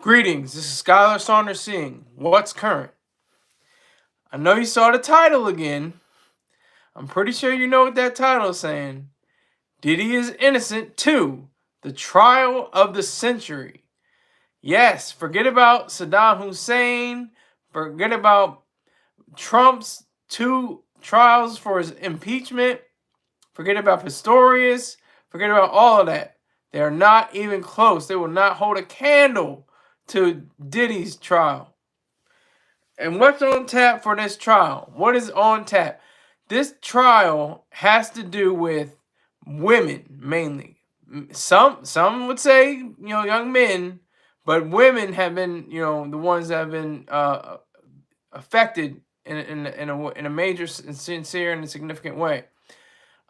Greetings, this is Skylar Saunders seeing What's Current. I know you saw the title again. I'm pretty sure you know what that title is saying. Diddy is innocent too. The trial of the century. Yes, forget about Saddam Hussein. Forget about Trump's two trials for his impeachment. Forget about Pistorius. Forget about all of that. They are not even close. They will not hold a candle to Diddy's trial. And what's on tap for this trial? What is on tap? This trial has to do with women mainly. Some would say, young men, but women have been, the ones that have been affected in a major, sincere, and significant way.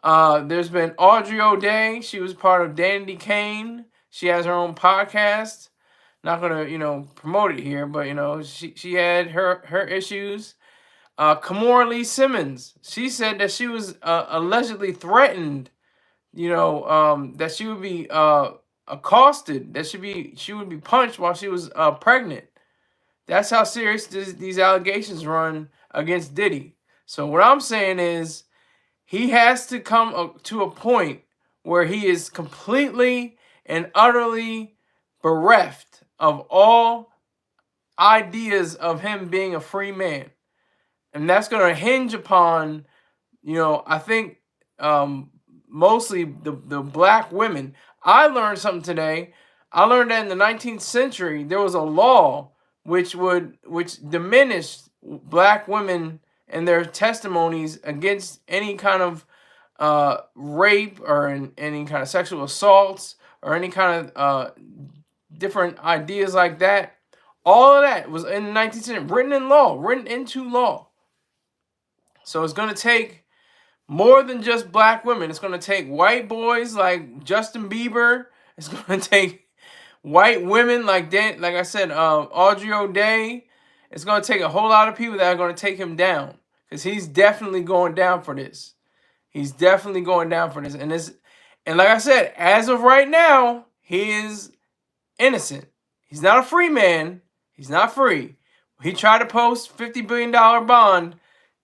There's been Aubrey O'Day. She was part of Danity Kane. She has her own podcast. Not gonna, promote it here, but she had her issues. Kimora Lee Simmons. She said that she was allegedly threatened. That she would be accosted. That she would be punched while she was pregnant. That's how serious these allegations run against Diddy. So what I'm saying is, he has to come to a point where he is completely and utterly bereft of all ideas of him being a free man. And that's going to hinge upon, I think mostly the black women. I learned something today. I learned that in the 19th century, there was a law which diminished black women and their testimonies against any kind of rape or any kind of sexual assaults or any kind of different ideas like that. All of that was in the 19th century, written into law. So it's going to take more than just black women. It's going to take white boys like Justin Bieber. It's going to take white women like I said, Aubrey O'Day. It's going to take a whole lot of people that are going to take him down, because he's definitely going down for this. He's definitely going down for this. And like I said, as of right now, he is innocent. He's not a free man. He's not free. He tried to post $50 billion bond,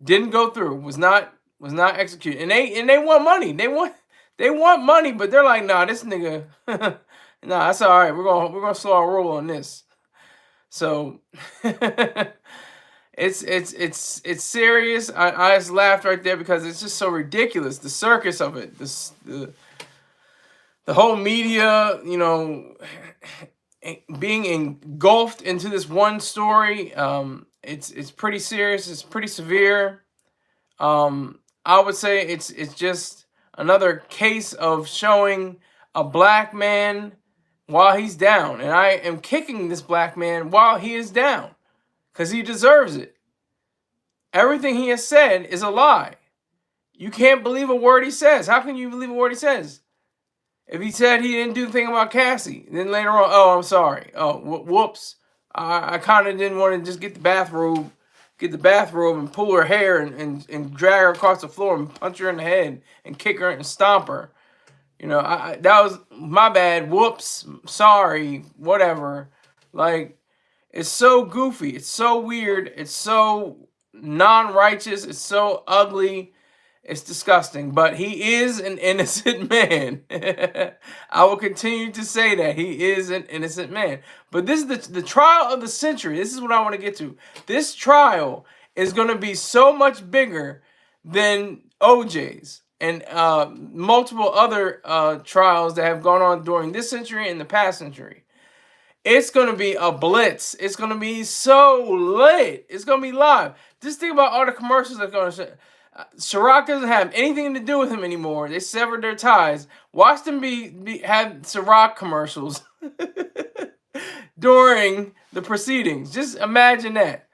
didn't go through, was not executed. And they want money. They want money, but they're like, nah, this nigga, nah, that's all right. We're gonna slow our roll on this. So it's serious. I just laughed right there because it's just so ridiculous. The circus of it. The whole media, being engulfed into this one story. It's pretty serious. It's pretty severe. I would say it's just another case of showing a black man while he's down. And I am kicking this black man while he is down, because he deserves it. Everything he has said is a lie. You can't believe a word he says. How can you believe a word he says? If he said he didn't do the thing about Cassie, then later on, oh, I'm sorry. Oh, whoops. I kind of didn't want to just get the bathrobe and pull her hair and drag her across the floor and punch her in the head and kick her and stomp her. That was my bad. Whoops. Sorry. Whatever. Like, it's so goofy. It's so weird. It's so non-righteous. It's so ugly. It's disgusting. But he is an innocent man. I will continue to say that he is an innocent man. But this is the trial of the century. This is what I want to get to. This trial is going to be so much bigger than OJ's and multiple other trials that have gone on during this century and the past century. It's going to be a blitz. It's going to be so lit. It's going to be live. Just think about all the commercials that are going to... Ciroc doesn't have anything to do with him anymore. They severed their ties. Watch them have Ciroc commercials during the proceedings. Just imagine that.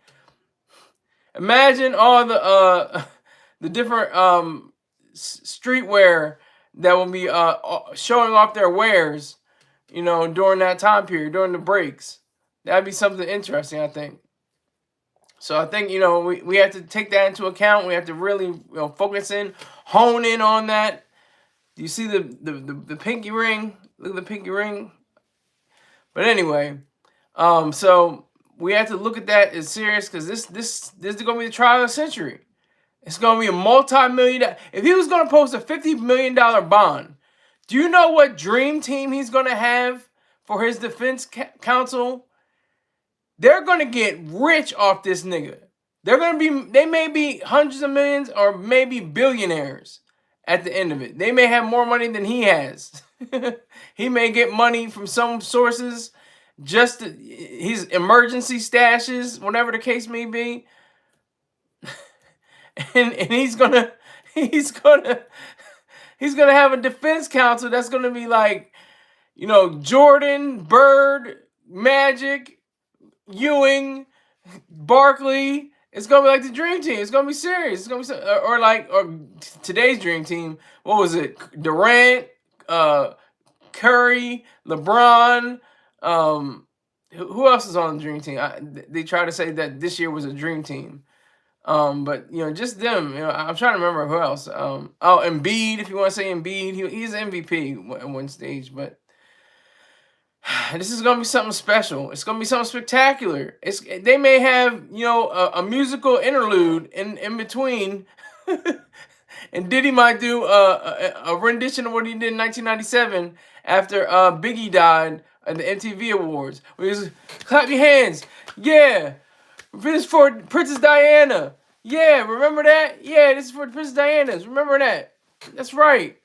Imagine all the different streetwear that will be showing off their wares, during that time period, during the breaks. That'd be something interesting, I think. So I think, we have to take that into account. We have to really focus hone in on that. Do you see the pinky ring? Look at the pinky ring. But anyway, So we have to look at that as serious because this is gonna be the trial of the century. It's gonna be a multi-million. If he was gonna post a $50 million bond, do you know what dream team he's gonna have for his defense counsel? They're gonna get rich off this nigga. They may be hundreds of millions or maybe billionaires at the end of it. They may have more money than he has. He may get money from some sources, just his emergency stashes, whatever the case may be. And he's gonna have a defense counsel that's gonna be like, Jordan, Bird, Magic, Ewing, Barkley. It's gonna be like the dream team. It's gonna be serious. It's gonna be or today's dream team. What was it? Durant, Curry, LeBron. Who else is on the dream team? They try to say that this year was a dream team. But just them. I'm trying to remember who else. Embiid, if you want to say Embiid, he's MVP at one stage. But this is gonna be something special. It's gonna be something spectacular. They may have a musical interlude in between, and Diddy might do a rendition of what he did in 1997 after Biggie died at the MTV Awards. Where he's clap your hands, yeah. This is for Princess Diana. Yeah, remember that? Yeah, this is for Princess Diana's. Remember that? That's right.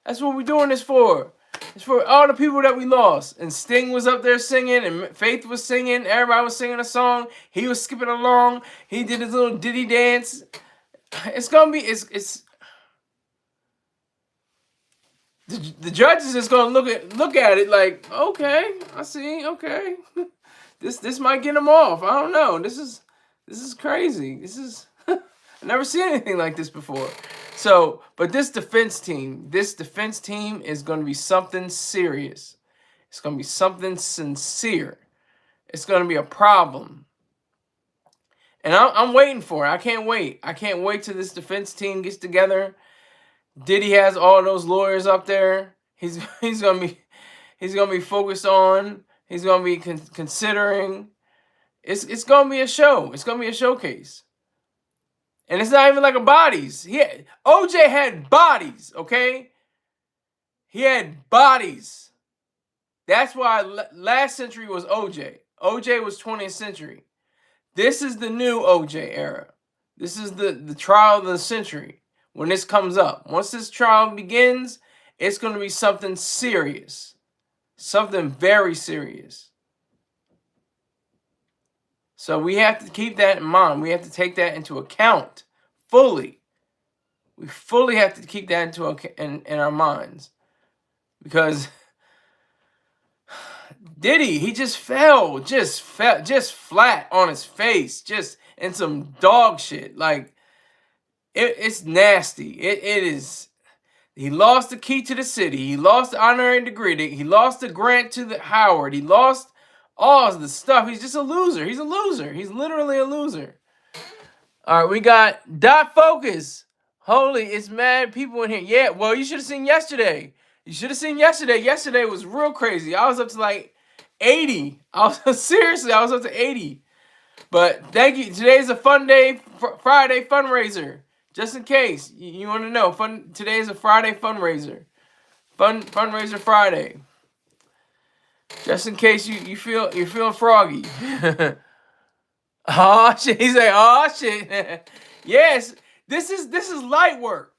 That's what we're doing this for. It's for all the people that we lost. And Sting was up there singing, and Faith was singing. Everybody was singing a song. He was skipping along. He did his little Diddy dance. It's gonna be. It's. The judges is gonna look at it like, okay, I see. Okay. This might get him off. I don't know. This is crazy. I never seen anything like this before. So, but this defense team is going to be something serious. It's going to be something sincere. It's going to be a problem. And I'm waiting for it. I can't wait. I can't wait till this defense team gets together. Diddy has all those lawyers up there. He's going to be focused on. He's going to be considering. It's going to be a show. It's going to be a showcase. And it's not even like a bodies. OJ had bodies, okay? He had bodies. That's why last century was OJ. OJ was 20th century. This is the new OJ era. This is the trial of the century when this comes up. Once this trial begins, it's going to be something serious. Something very serious. So we have to keep that in mind. We have to take that into account fully. We fully have to keep that in our minds. Because Diddy, he just fell flat on his face, just in some dog shit. Like, it's nasty. It is. He lost the key to the city. He lost the honorary degree. He lost the grant to the Howard. He lost all of the stuff. He's just a loser. He's a loser. He's literally a loser. All right, we got Dot Focus. Holy, it's mad people in here. Yeah, well, you should have seen yesterday. Yesterday was real crazy. I was up to like 80. Seriously, I was up to 80. But thank you. Today's a fun day, Friday fundraiser. Just in case you want to know, today is a Friday fundraiser. Fundraiser Friday. Just in case you're feeling froggy. Oh shit! He's like, oh shit. Yes, this is light work.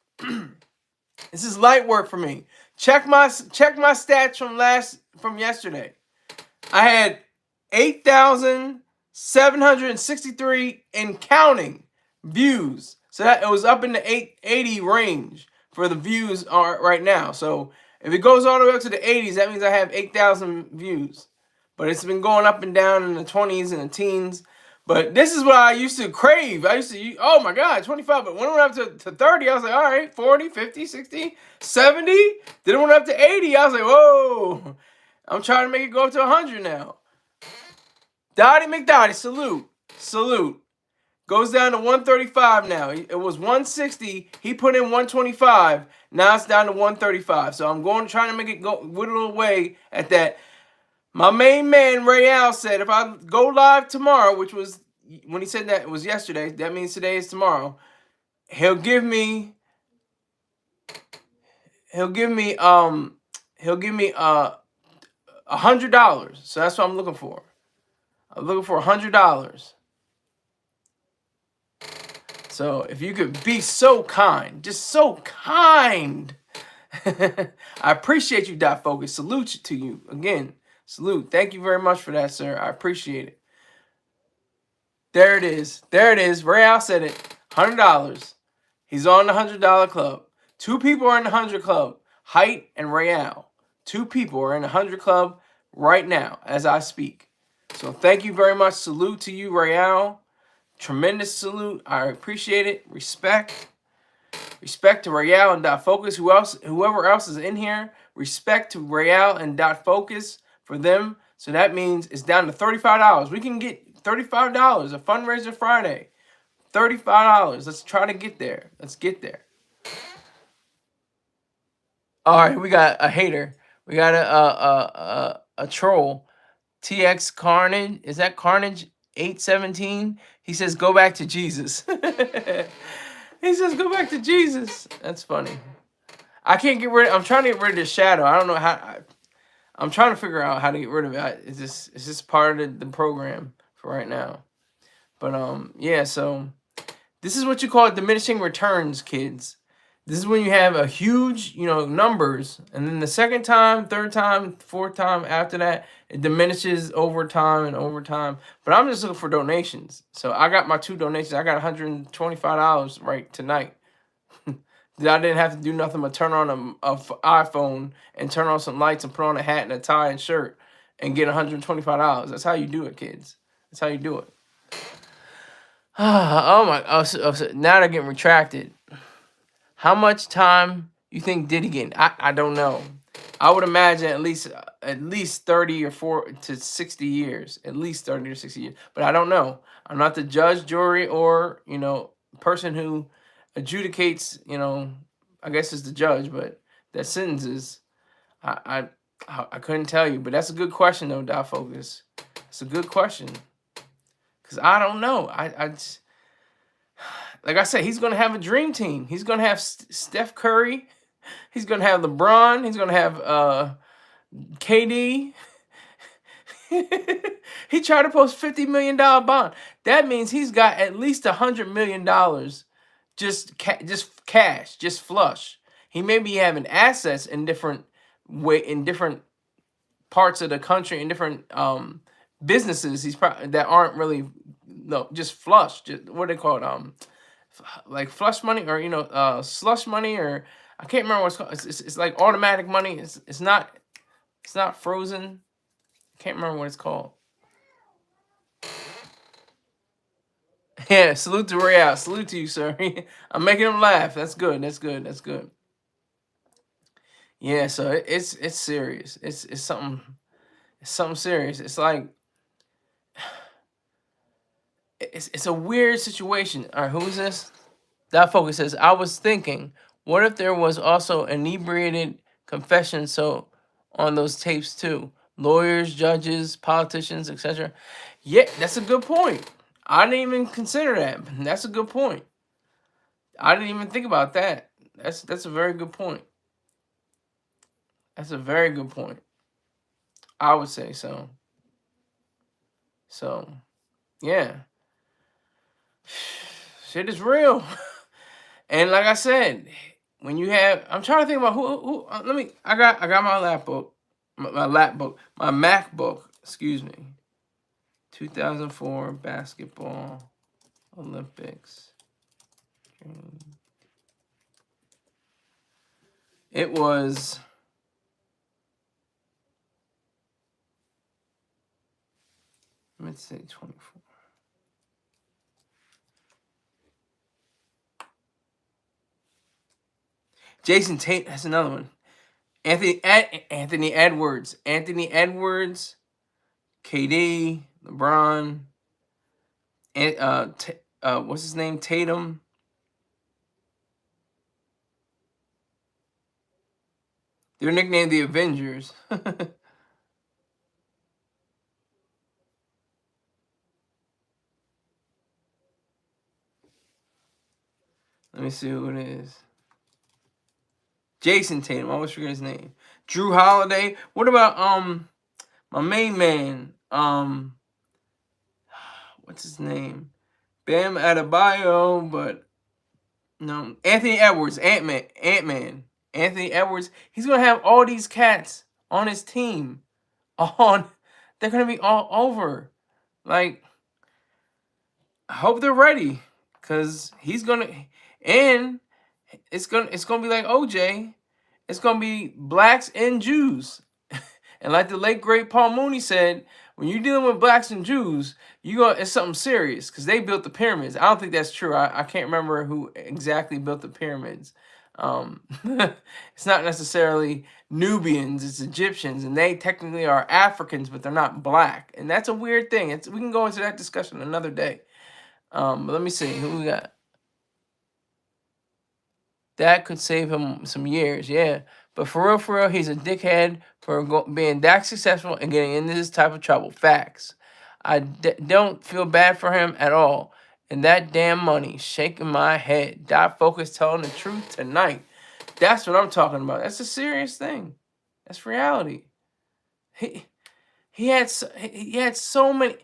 This is light work for me. Check my stats from yesterday. I had 8,763 and counting views. So that it was up in the 880 range for the views are right now. So if it goes all the way up to the 80s, that means I have 8,000 views. But it's been going up and down in the 20s and the teens. But this is what I used to crave. I used to, oh my God, 25. But when it went up to 30, I was like, all right, 40, 50, 60, 70. Then it went up to 80. I was like, whoa. I'm trying to make it go up to 100 now. Dottie McDottie, salute. Goes down to 135 now. It was 160. He put in 125. Now it's down to 135. So I'm trying to make it go whittle away at that. My main man Real said if I go live tomorrow, which was when he said that it was yesterday, that means today is tomorrow. He'll give me $100. So that's what I'm looking for. I'm looking for $100. So if you could be so kind, just so kind. I appreciate you, Dot Focus. Salute to you again. Salute. Thank you very much for that, sir. I appreciate it. There it is. There it is. Real said it. $100. He's on the $100 club. 2 people are in the 100 club. Height and Real. 2 people are in the 100 club right now as I speak. So thank you very much. Salute to you, Real. Tremendous salute. I appreciate it. Respect. Respect to Real and Dot Focus. Whoever else is in here. Respect to Real and Dot Focus for them. So that means it's down to $35. We can get $35. A fundraiser Friday. $35. Let's try to get there. Let's get there. All right, we got a hater. We got a troll. TX Carnage. Is that Carnage 817? He says go back to Jesus. He says go back to Jesus. That's funny. I can't get rid. I'm trying to get rid of the shadow. I don't know how. I'm trying to figure out how to get rid of it. It's just part of the program for right now. But yeah. So this is what you call diminishing returns, kids. This is when you have a huge, numbers, and then the second time, third time, fourth time after that, it diminishes over time and over time. But I'm just looking for donations. So I got my 2 donations. I got $125 right tonight. I didn't have to do nothing but turn on a iPhone and turn on some lights and put on a hat and a tie and shirt and get $125. That's how you do it, kids. That's how you do it. Oh my! So now they're getting retracted. How much time you think Diddy getting? I don't know. I would imagine at least 30 or 4 to 60 years. At least 30 or 60 years. But I don't know. I'm not the judge, jury, or person who adjudicates. I guess is the judge, but that sentences. I couldn't tell you. But that's a good question though, Dot Focus. It's a good question. Cause I don't know. I just, like I said, he's gonna have a dream team. He's gonna have Steph Curry. He's gonna have LeBron. He's gonna have KD. He tried to post $50 million bond. That means he's got at least $100 million just cash, just flush. He may be having assets in different parts of the country, in different businesses. He's probably that aren't really just flush. Just what they call it, like flush money or slush money, or I can't remember what it's called. It's like automatic money. It's not frozen. I can't remember what it's called. Yeah, salute to Ray out. Salute to you, sir. I'm making him laugh. That's good. That's good. That's good. Yeah, so it's serious. It's something serious. It's like it's a weird situation. All right, who is this? That focus says, I was thinking, what if there was also inebriated confession on those tapes too? Lawyers, judges, politicians, etc. Yeah, that's a good point. I didn't even consider that. That's a good point. I didn't even think about that. That's a very good point. That's a very good point. I would say so. So, yeah. Shit is real. And like I said, when you have, I'm trying to think about who I got my laptop, my MacBook, excuse me. 2004 basketball Olympics. It was let's say 24. Jason Tate, that's another one. Anthony Edwards. Anthony Edwards, KD, LeBron, and what's his name? Tatum. They're nicknamed the Avengers. Let me see who it is. Jason Tatum. I always forget his name. Drew Holiday. What about my main man? What's his name? Bam Adebayo, but no, Anthony Edwards, Ant-Man. Anthony Edwards. He's gonna have all these cats on his team. They're gonna be all over. Like, I hope they're ready, cause he's gonna, and it's gonna be like OJ. It's gonna be blacks and Jews, and like the late great Paul Mooney said, when you're dealing with blacks and Jews, it's something serious, because they built the pyramids. I don't think that's true. I can't remember who exactly built the pyramids. It's not necessarily Nubians, it's Egyptians, and they technically are Africans, but they're not black, and that's a weird thing. We can go into that discussion another day. But let me see who we got. That could save him some years, yeah. But for real, he's a dickhead for being that successful and getting into this type of trouble. Facts. I don't feel bad for him at all. And that damn money, shaking my head. Dot Focus telling the truth tonight. That's what I'm talking about. That's a serious thing. That's reality. He had so many.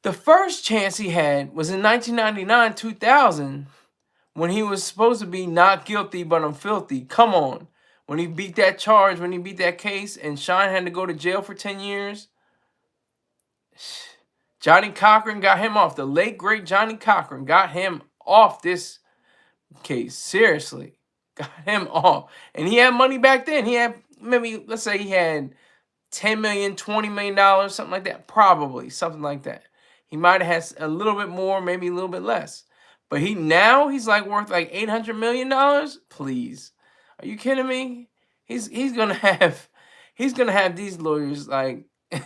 The first chance he had was in 1999, 2000. When he was supposed to be not guilty, but I'm filthy. Come on. When he beat that charge, when he beat that case, and Sean had to go to jail for 10 years. Johnny Cochran got him off. The late, great Johnny Cochran got him off this case. Seriously. Got him off. And he had money back then. He had, maybe, let's say he had $10 million, $20 million, something like that. Probably, something like that. He might have had a little bit more, maybe a little bit less. But he's like worth like $800 million. Please, are you kidding me? He's gonna have these lawyers like like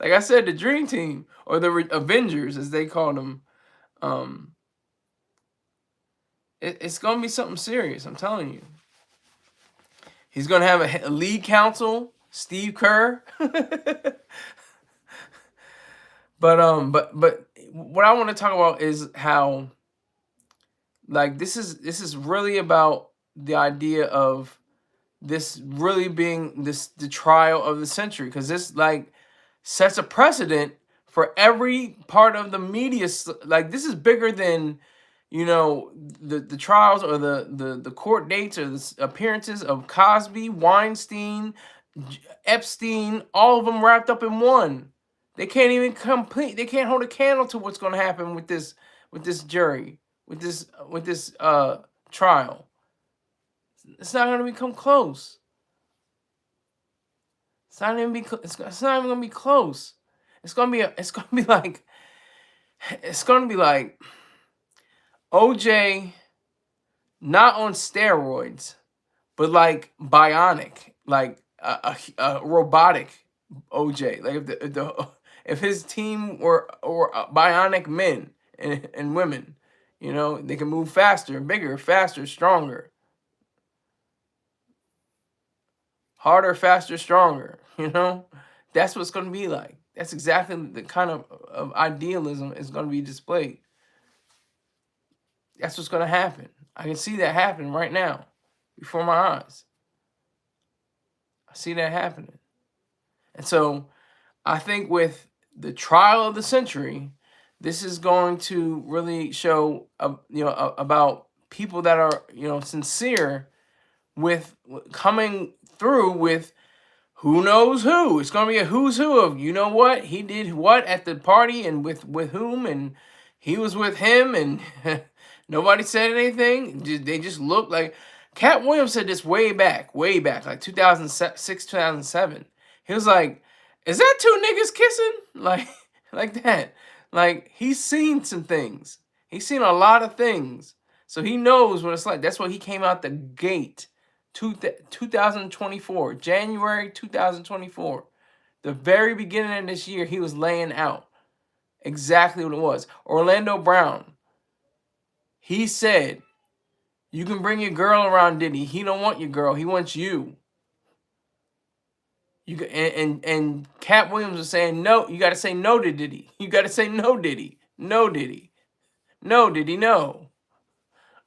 I said, the Dream Team, or the Avengers as they call them. It's gonna be something serious. I'm telling you. He's gonna have a lead counsel, Steve Kerr. But what I want to talk about is how, like, this is really about the idea of this really being the trial of the century, because this like sets a precedent for every part of the media. Like, this is bigger than, the trials or the court dates or the appearances of Cosby, Weinstein, Epstein, all of them wrapped up in one. They can't even they can't hold a candle to what's going to happen with this jury, with this trial. It's not going to become close. It's not even going to be close. It's going to be like OJ, not on steroids, but like bionic, like a robotic OJ. Like if his team were bionic men and women, they can move faster, bigger, faster, stronger, harder, faster, stronger. That's what it's going to be like. That's exactly the kind of idealism is going to be displayed. That's what's going to happen. I can see that happening right now before my eyes. I see that happening. And so I think with the trial of the century, this is going to really show, about people that are, sincere with coming through with who knows who. It's going to be a who's who of, what, he did what at the party and with whom, and he was with him, and nobody said anything. They just looked like. Cat Williams said this way back, like 2006, 2007. He was like, is that two niggas kissing? Like that. Like, he's seen some things. He's seen a lot of things. So he knows what it's like. That's why he came out the gate. 2024, January 2024. The very beginning of this year, he was laying out exactly what it was. Orlando Brown, he said, you can bring your girl around Diddy. He don't want your girl. He wants you. And Cat Williams was saying, no, you got to say no to Diddy. You got to say no, Diddy. No, Diddy. No, Diddy, no.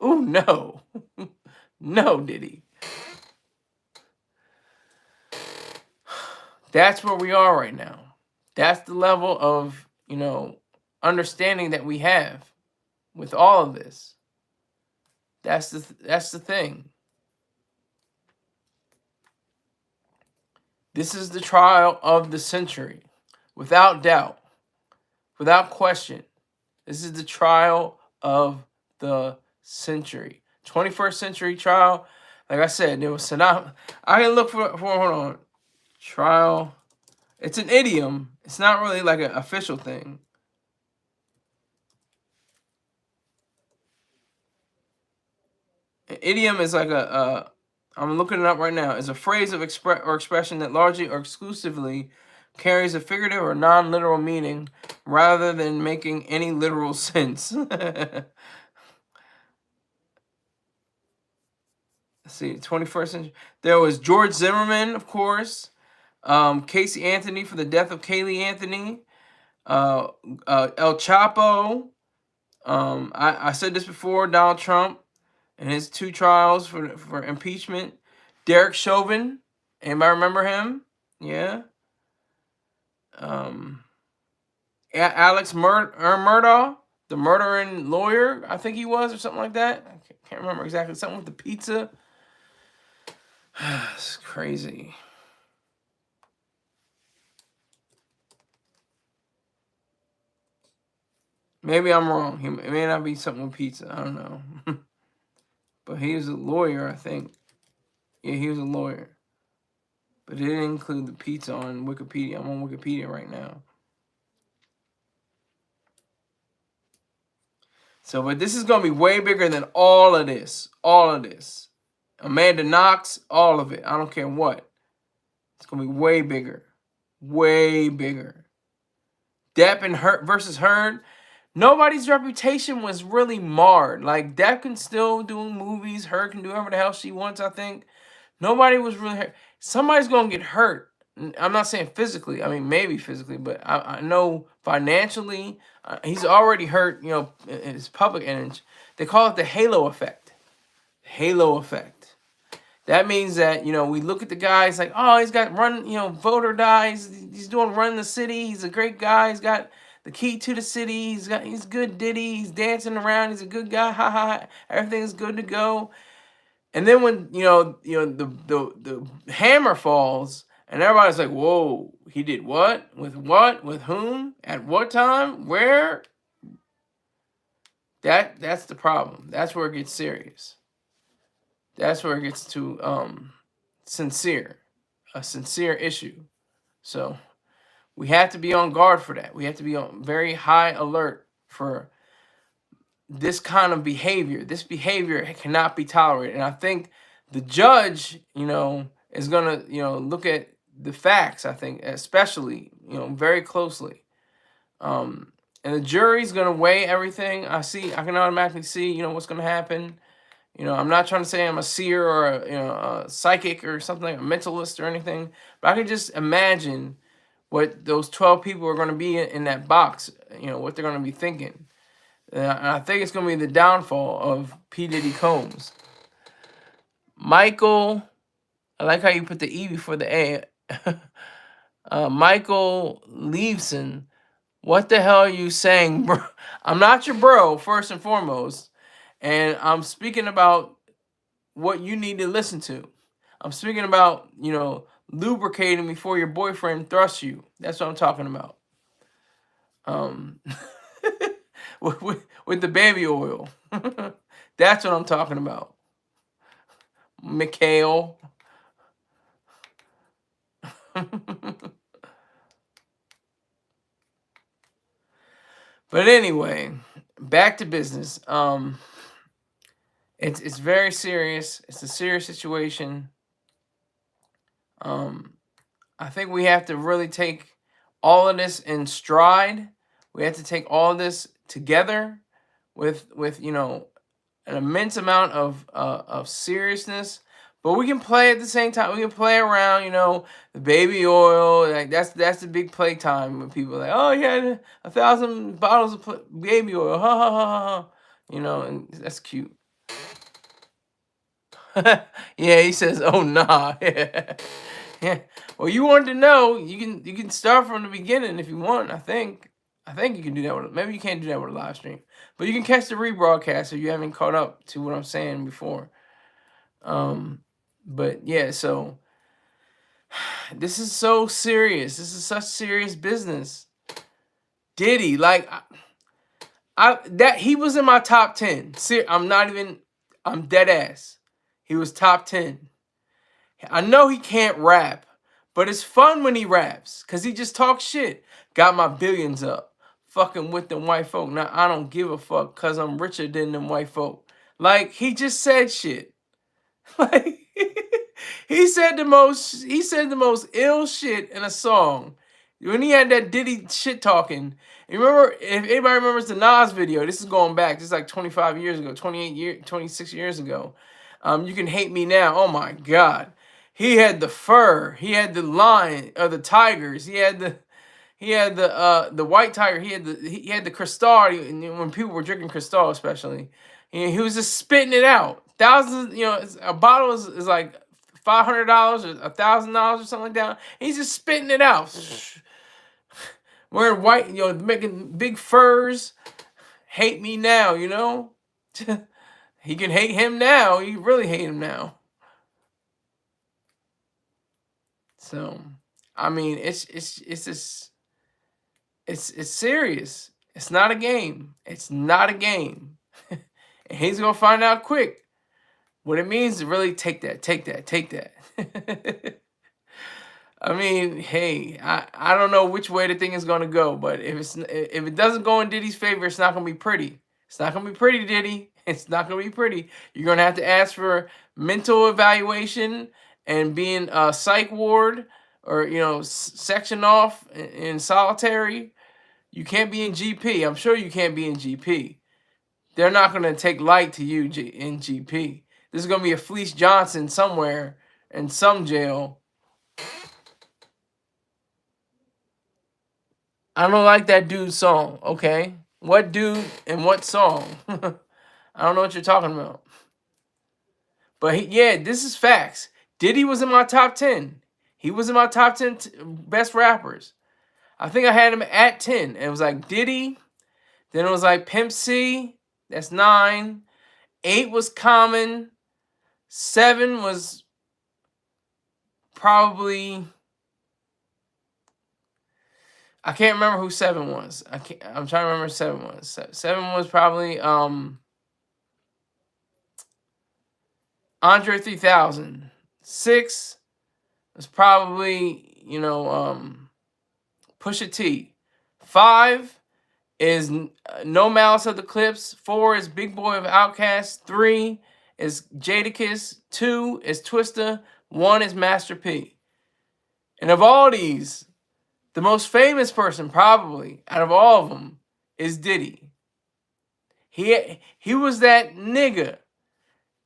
Ooh, no. No, Diddy. That's where we are right now. That's the level of, understanding that we have with all of this. That's the thing. This is the trial of the century, without doubt, without question. This is the trial of the century. 21st century trial. Like I said, there was I can look for hold on. Trial. It's an idiom. It's not really like an official thing. An idiom is like I'm looking it up right now. Is a phrase of expression that largely or exclusively carries a figurative or non-literal meaning rather than making any literal sense. Let's see, 21st century. There was George Zimmerman, of course. Casey Anthony for the death of Kaylee Anthony. El Chapo. I said this before, Donald Trump and his 2 trials for impeachment. Derek Chauvin. Anybody remember him? Yeah. Alex Murdaugh, the murdering lawyer, I think he was, or something like that. I can't remember exactly. Something with the pizza. It's crazy. Maybe I'm wrong. It may not be something with pizza. I don't know. But he was a lawyer, I think. Yeah, he was a lawyer. But it didn't include the pizza on Wikipedia. I'm on Wikipedia right now. So, but this is going to be way bigger than all of this. All of this. Amanda Knox, all of it. I don't care what. It's going to be way bigger. Way bigger. Depp and Heard versus Heard. Nobody's reputation was really marred. Like, Depp can still do movies. Heard can do whatever the hell she wants, I think. Nobody was really hurt. Somebody's going to get hurt. I'm not saying physically. I mean, maybe physically, but I know financially, he's already hurt, in his public image. They call it the halo effect. Halo effect. That means that, we look at the guy, it's like, oh, he's got vote or die. He's doing run the city. He's a great guy. He's got the key to the city. He's good Diddy. He's dancing around. He's a good guy. Ha ha. Everything's good to go. And then when the hammer falls and everybody's like, whoa, he did what? With whom? At what time? Where? That's the problem. That's where it gets serious. That's where it gets to sincere. A sincere issue. So we have to be on guard for that. We have to be on very high alert for this kind of behavior. This behavior cannot be tolerated. And I think the judge, is going to, look at the facts, I think, especially, very closely. And the jury's going to weigh everything. I can automatically see, what's going to happen. I'm not trying to say I'm a seer or a psychic or something, a mentalist or anything, but I can just imagine what those 12 people are going to be in that box, what they're going to be thinking. And I think it's going to be the downfall of P. Diddy Combs. Michael, I like how you put the E before the A. Michael Leveson, what the hell are you saying, bro? I'm not your bro, first and foremost. And I'm speaking about what you need to listen to. I'm speaking about, lubricating before your boyfriend thrusts you. That's what I'm talking about. With the baby oil. That's what I'm talking about. Mikhail. But anyway, back to business. It's very serious. It's a serious situation. I think we have to really take all of this in stride. We have to take all of this together with an immense amount of seriousness. But we can play at the same time. We can play around, the baby oil. Like that's the big playtime when people are like, oh yeah, 1,000 bottles of baby oil, ha ha ha ha, and that's cute. Yeah, he says, "Oh nah." Yeah. Well, you wanted to know. You can start from the beginning if you want. I think you can do that with. Maybe you can't do that with a live stream, but you can catch the rebroadcast if you haven't caught up to what I'm saying before. But yeah, so this is so serious. This is such serious business. Diddy, like I that he was in my top 10. See, I'm not even. I'm dead ass. He was top 10. I know he can't rap, but it's fun when he raps because he just talks shit. Got my billions up, fucking with them white folk. Now I don't give a fuck because I'm richer than them white folk. Like he just said shit. Like he said the most ill shit in a song. When he had that Diddy shit talking. You remember, if anybody remembers the Nas video, this is going back. This is like 25 years ago, 26 years ago. You Can Hate Me Now. Oh my God. He had the fur. He had the lion or the tigers. He had the white tiger. He had the Cristal. When people were drinking Cristal, especially, he was just spitting it out. Thousands, a bottle is like $500 or $1,000 or something like that. He's just spitting it out. Wearing white, making big furs. Hate me now, He can hate him now. He really hate him now. So, I mean, it's just it's serious. It's not a game. It's not a game. And he's gonna find out quick what it means to really take that. I mean, hey, I don't know which way the thing is gonna go, but if it doesn't go in Diddy's favor, it's not gonna be pretty. It's not gonna be pretty, Diddy. It's not gonna be pretty. You're gonna have to ask for mental evaluation and being a psych ward or section off in solitary. You can't be in GP. I'm sure you can't be in GP. They're not gonna take light to you in GP. This is gonna be a Fleece Johnson somewhere in some jail. I don't like that dude's song, okay? What dude and what song? I don't know what you're talking about. But this is facts. Diddy was in my top 10. He was in my top 10 best rappers. I think I had him at 10. It was like Diddy. Then it was like Pimp C. That's 9. 8 was Common. 7 was probably... I can't remember who 7 was. I'm trying to remember who 7 was. 7 was probably Andre 3000. 6 was probably Pusha T. 5 is No Malice of the Clips. 4 is Big Boy of Outkast. 3 is Jadakiss. 2 is Twista. 1 is Master P. And of all these, the most famous person, probably, out of all of them, is Diddy. He was that nigga.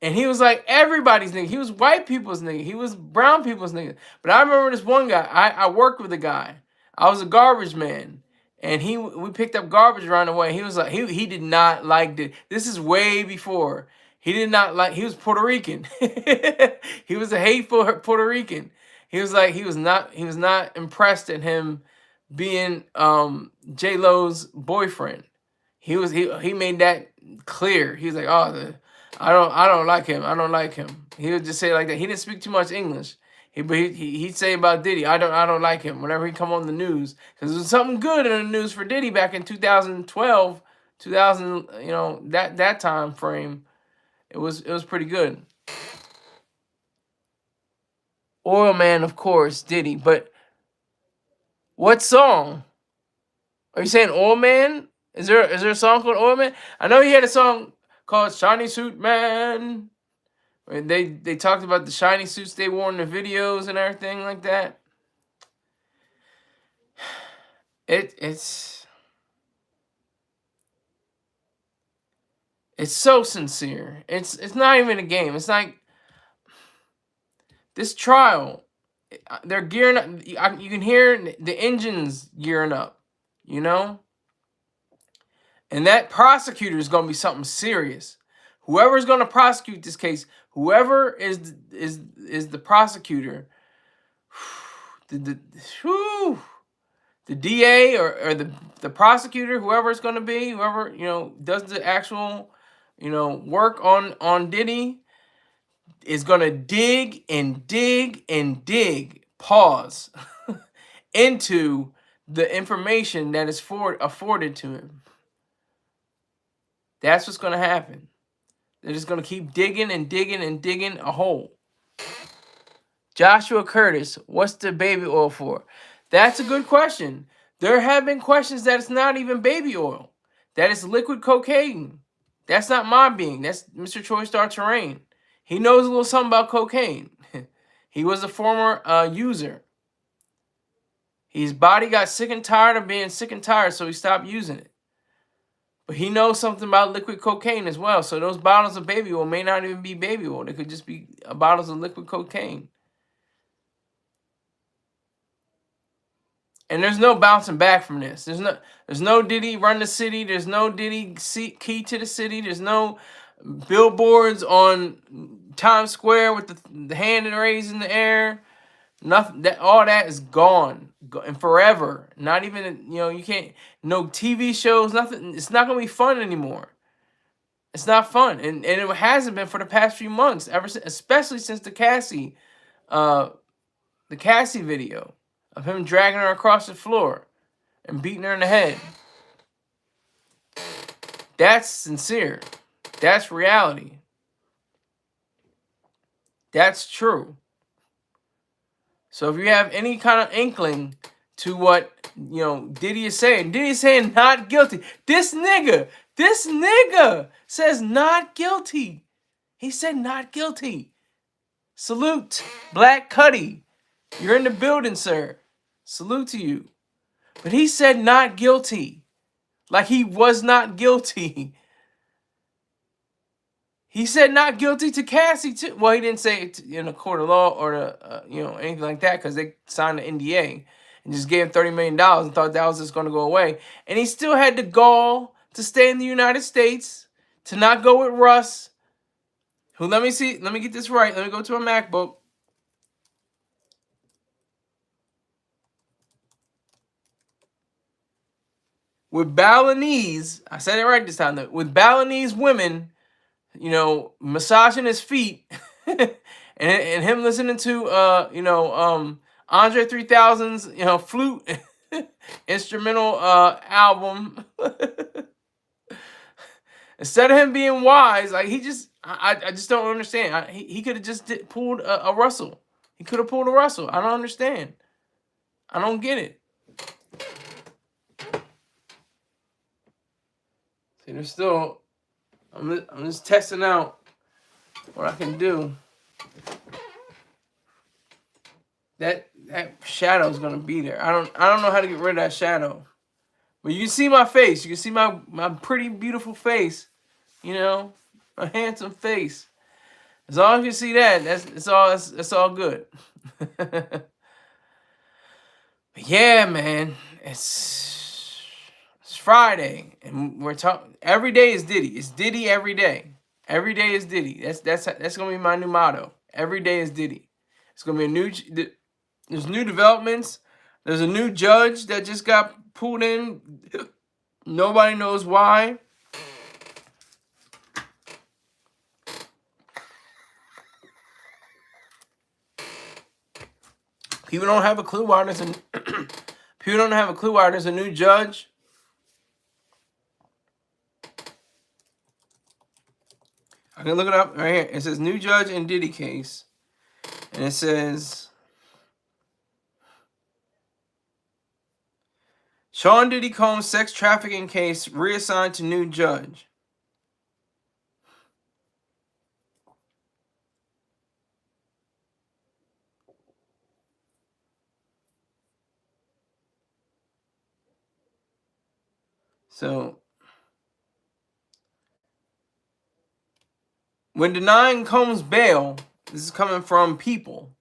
And he was like everybody's nigga. He was white people's nigga. He was brown people's nigga. But I remember this one guy. I worked with a guy. I was a garbage man. And we picked up garbage around the way. He was like, he did not like Diddy. This is way before. He did not like, he was Puerto Rican. He was a hateful Puerto Rican. He was not impressed at him being J-Lo's boyfriend. He made that clear. He was like, "Oh, I don't like him. I don't like him." He would just say it like that. He didn't speak too much English. He'd say about Diddy, I don't like him whenever he come on the news, because there was something good in the news for Diddy back in 2012, 2000, that time frame. It was pretty good. Oil Man, of course, Diddy, but what song? Are you saying Oil Man? Is there a song called Oil Man? I know he had a song called Shiny Suit Man. And they talked about the shiny suits they wore in the videos and everything like that. It's so sincere. It's not even a game. It's like this trial. They're gearing up. You can hear the engines gearing up, And that prosecutor is gonna be something serious. Whoever is going to prosecute this case, whoever is the prosecutor, the DA or the prosecutor, whoever it's going to be, whoever does the actual work on Diddy, is going to dig and dig and dig. Pause. Into the information that is afforded to him. That's what's going to happen. They're just going to keep digging and digging and digging a hole. Joshua Curtis, what's the baby oil for? That's a good question. There have been questions that it's not even baby oil. That it's liquid cocaine. That's not my being. That's Mr. Troy Star Terrain. He knows a little something about cocaine. He was a former user. His body got sick and tired of being sick and tired, so he stopped using it. But he knows something about liquid cocaine as well. So those bottles of baby oil may not even be baby oil. They could just be bottles of liquid cocaine. And there's no bouncing back from this. There's no Diddy run the city. There's no Diddy key to the city. There's no billboards on Times Square with the hand raised in the air. Nothing. All that is gone and forever. Not even you can't. No TV shows. Nothing. It's not gonna be fun anymore. It's not fun, and it hasn't been for the past few months. Especially since the Cassie video of him dragging her across the floor and beating her in the head. That's sincere. That's reality. That's true. So if you have any kind of inkling to what Diddy is saying not guilty. This nigga says not guilty. He said not guilty. Salute, Black Cuddy. You're in the building, sir. Salute to you. But he said not guilty. Like he was not guilty. He said not guilty to Cassie too. Well, he didn't say it in a court of law or anything like that because they signed the NDA and just gave him $30 million and thought that was just going to go away. And he still had the gall to stay in the United States, to not go with Russ, who, let me get this right. Let me go to my MacBook. With Balinese, I said it right this time, with Balinese women, massaging his feet and him listening to Andre 3000's flute instrumental album. Instead of him being wise, like I just don't understand. He could have just pulled a Russell. He could have pulled a Russell. I don't understand. I don't get it. See, there's still. I'm just testing out what I can do. That shadow's gonna be there. I don't know how to get rid of that shadow. But you can see my face. You can see my pretty beautiful face. My handsome face. As long as you see that, that's all good. But yeah, man. It's Friday, and we're talking. Every day is Diddy. It's Diddy every day. Every day is Diddy. That's gonna be my new motto. Every day is Diddy. It's gonna be there's new developments. There's a new judge that just got pulled in. Nobody knows why. People don't have a clue why there's a new judge. I can look it up right here. It says new judge in Diddy case. And it says Sean Diddy Combs sex trafficking case reassigned to new judge. So when denying Combs bail, this is coming from People.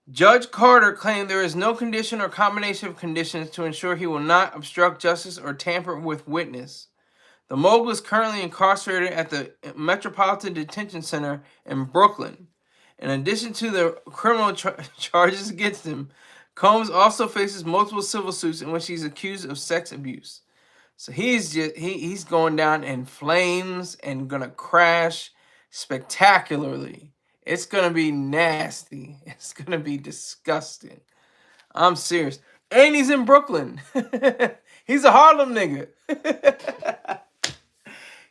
Judge Carter claimed there is no condition or combination of conditions to ensure he will not obstruct justice or tamper with witness. The mogul is currently incarcerated at the Metropolitan Detention Center in Brooklyn. In addition to the criminal charges against him, Combs also faces multiple civil suits in which he's accused of sex abuse. So he's going down in flames and gonna crash spectacularly. It's gonna be nasty. It's gonna be disgusting. I'm serious. And he's in Brooklyn. He's a Harlem nigga.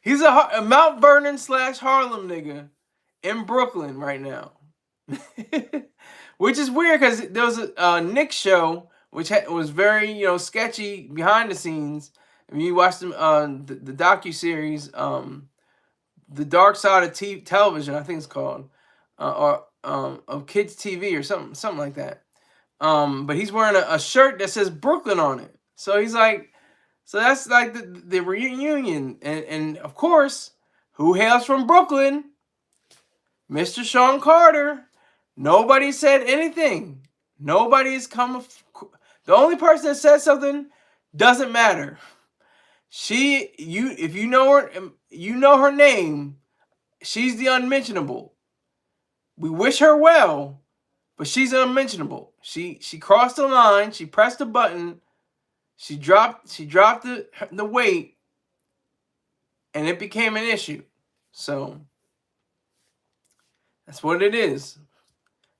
He's a Mount Vernon / Harlem nigga in Brooklyn right now. Which is weird because there was a Nick show which was very sketchy behind the scenes. I mean, you watch them the docu-series, The Dark Side of Television, I think it's called, or of Kids TV or something like that. But he's wearing a shirt that says Brooklyn on it. So he's like, so that's like the reunion. And of course, who hails from Brooklyn? Mr. Sean Carter. Nobody said anything. Nobody's come. The only person that said something doesn't matter. If you know her, you know her name. She's the unmentionable. We wish her well, but she's unmentionable. She crossed the line. She pressed the button. She dropped the weight, and it became an issue. So that's what it is.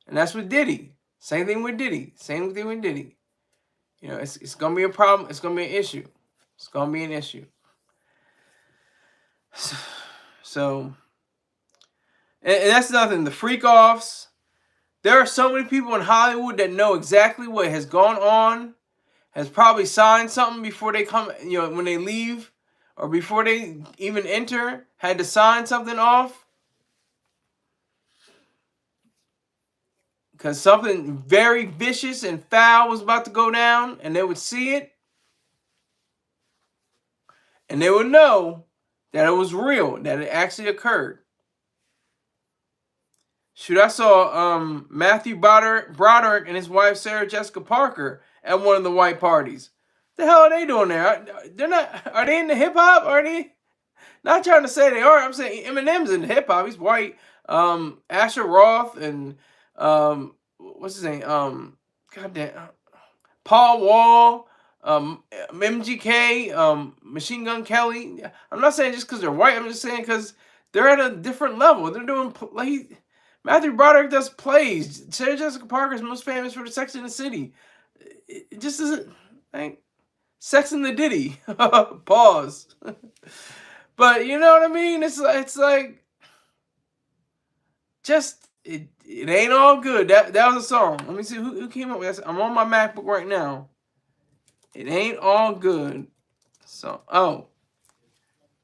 And that's with Diddy. Same thing with Diddy. It's gonna be a problem. It's gonna be an issue. It's gonna be an issue. So, and that's nothing. The freak offs. There are so many people in Hollywood that know exactly what has gone on. Has probably signed something before they come. When they leave, or before they even enter, had to sign something off. Because something very vicious and foul was about to go down, and they would see it, and they would know that it was real, that it actually occurred. Shoot, I saw Matthew Broderick and his wife Sarah Jessica Parker at one of the white parties. The hell are they doing there? They're not. Are they into hip hop? Are they? Not trying to say they are. I'm saying Eminem's into hip hop. He's white. Asher Roth and what's his name? Goddamn, Paul Wall, MGK, Machine Gun Kelly. I'm not saying just because they're white. I'm just saying because they're at a different level. They're doing Matthew Broderick does plays. Sarah Jessica Parker is most famous for the Sex in the City. It just isn't like Sex in the Diddy. Pause. But you know what I mean? It's like just it ain't all good. That was a song. Let me see who came up with that. I'm on my MacBook right now. It ain't all good. So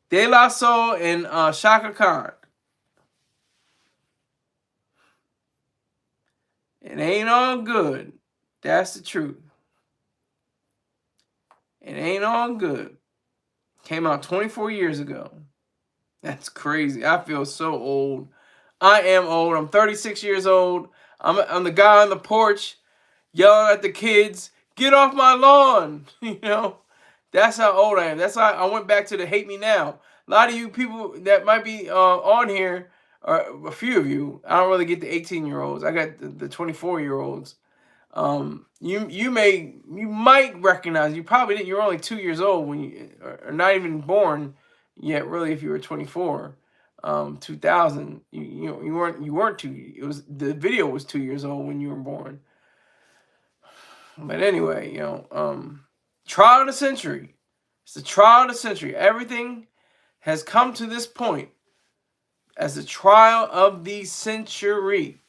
De La Soul and Shaka Khan. It ain't all good. That's the truth. It ain't all good. Came out 24 years ago. That's crazy. I feel so old. I am old. I'm 36 years old. I'm the guy on the porch yelling at the kids, "Get off my lawn!" That's how old I am. That's why I went back to the Hate Me Now. A lot of you people that might be on here, or a few of you, I don't really get the 18-year-olds. I got the 24-year-olds. You might recognize. You probably didn't. You're only 2 years old when you are not even born yet. Really, if you were 24, 2000, you weren't 2. It was the video was 2 years old when you were born. But anyway, trial of the century. It's the trial of the century. Everything has come to this point as the trial of the century.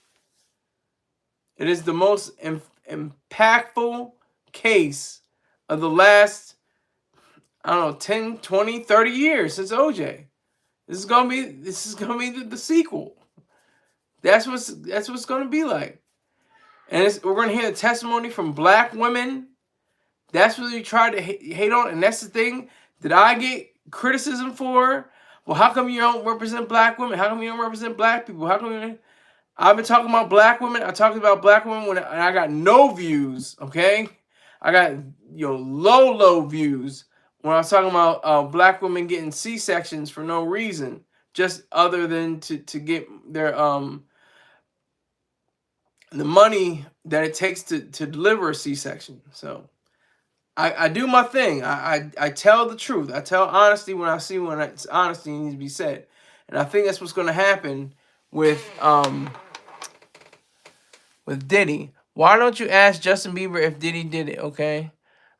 It is the most impactful case of the last, 10, 20, 30 years since OJ. This is gonna be the sequel. That's what's gonna be like. And we're gonna hear the testimony from black women. That's what you tried to hate on, and that's the thing that I get criticism for. Well, how come you don't represent black women? How come you don't represent black people? How come I've been talking about black women. I talked about black women when I got no views. Okay, I got low views when I was talking about black women getting C-sections for no reason, just other than to get their the money that it takes to deliver a C-section. So I do my thing. I tell the truth. I tell honesty when I see when it's honesty needs to be said. And I think that's what's going to happen with Diddy. Why don't you ask Justin Bieber if Diddy did it, okay?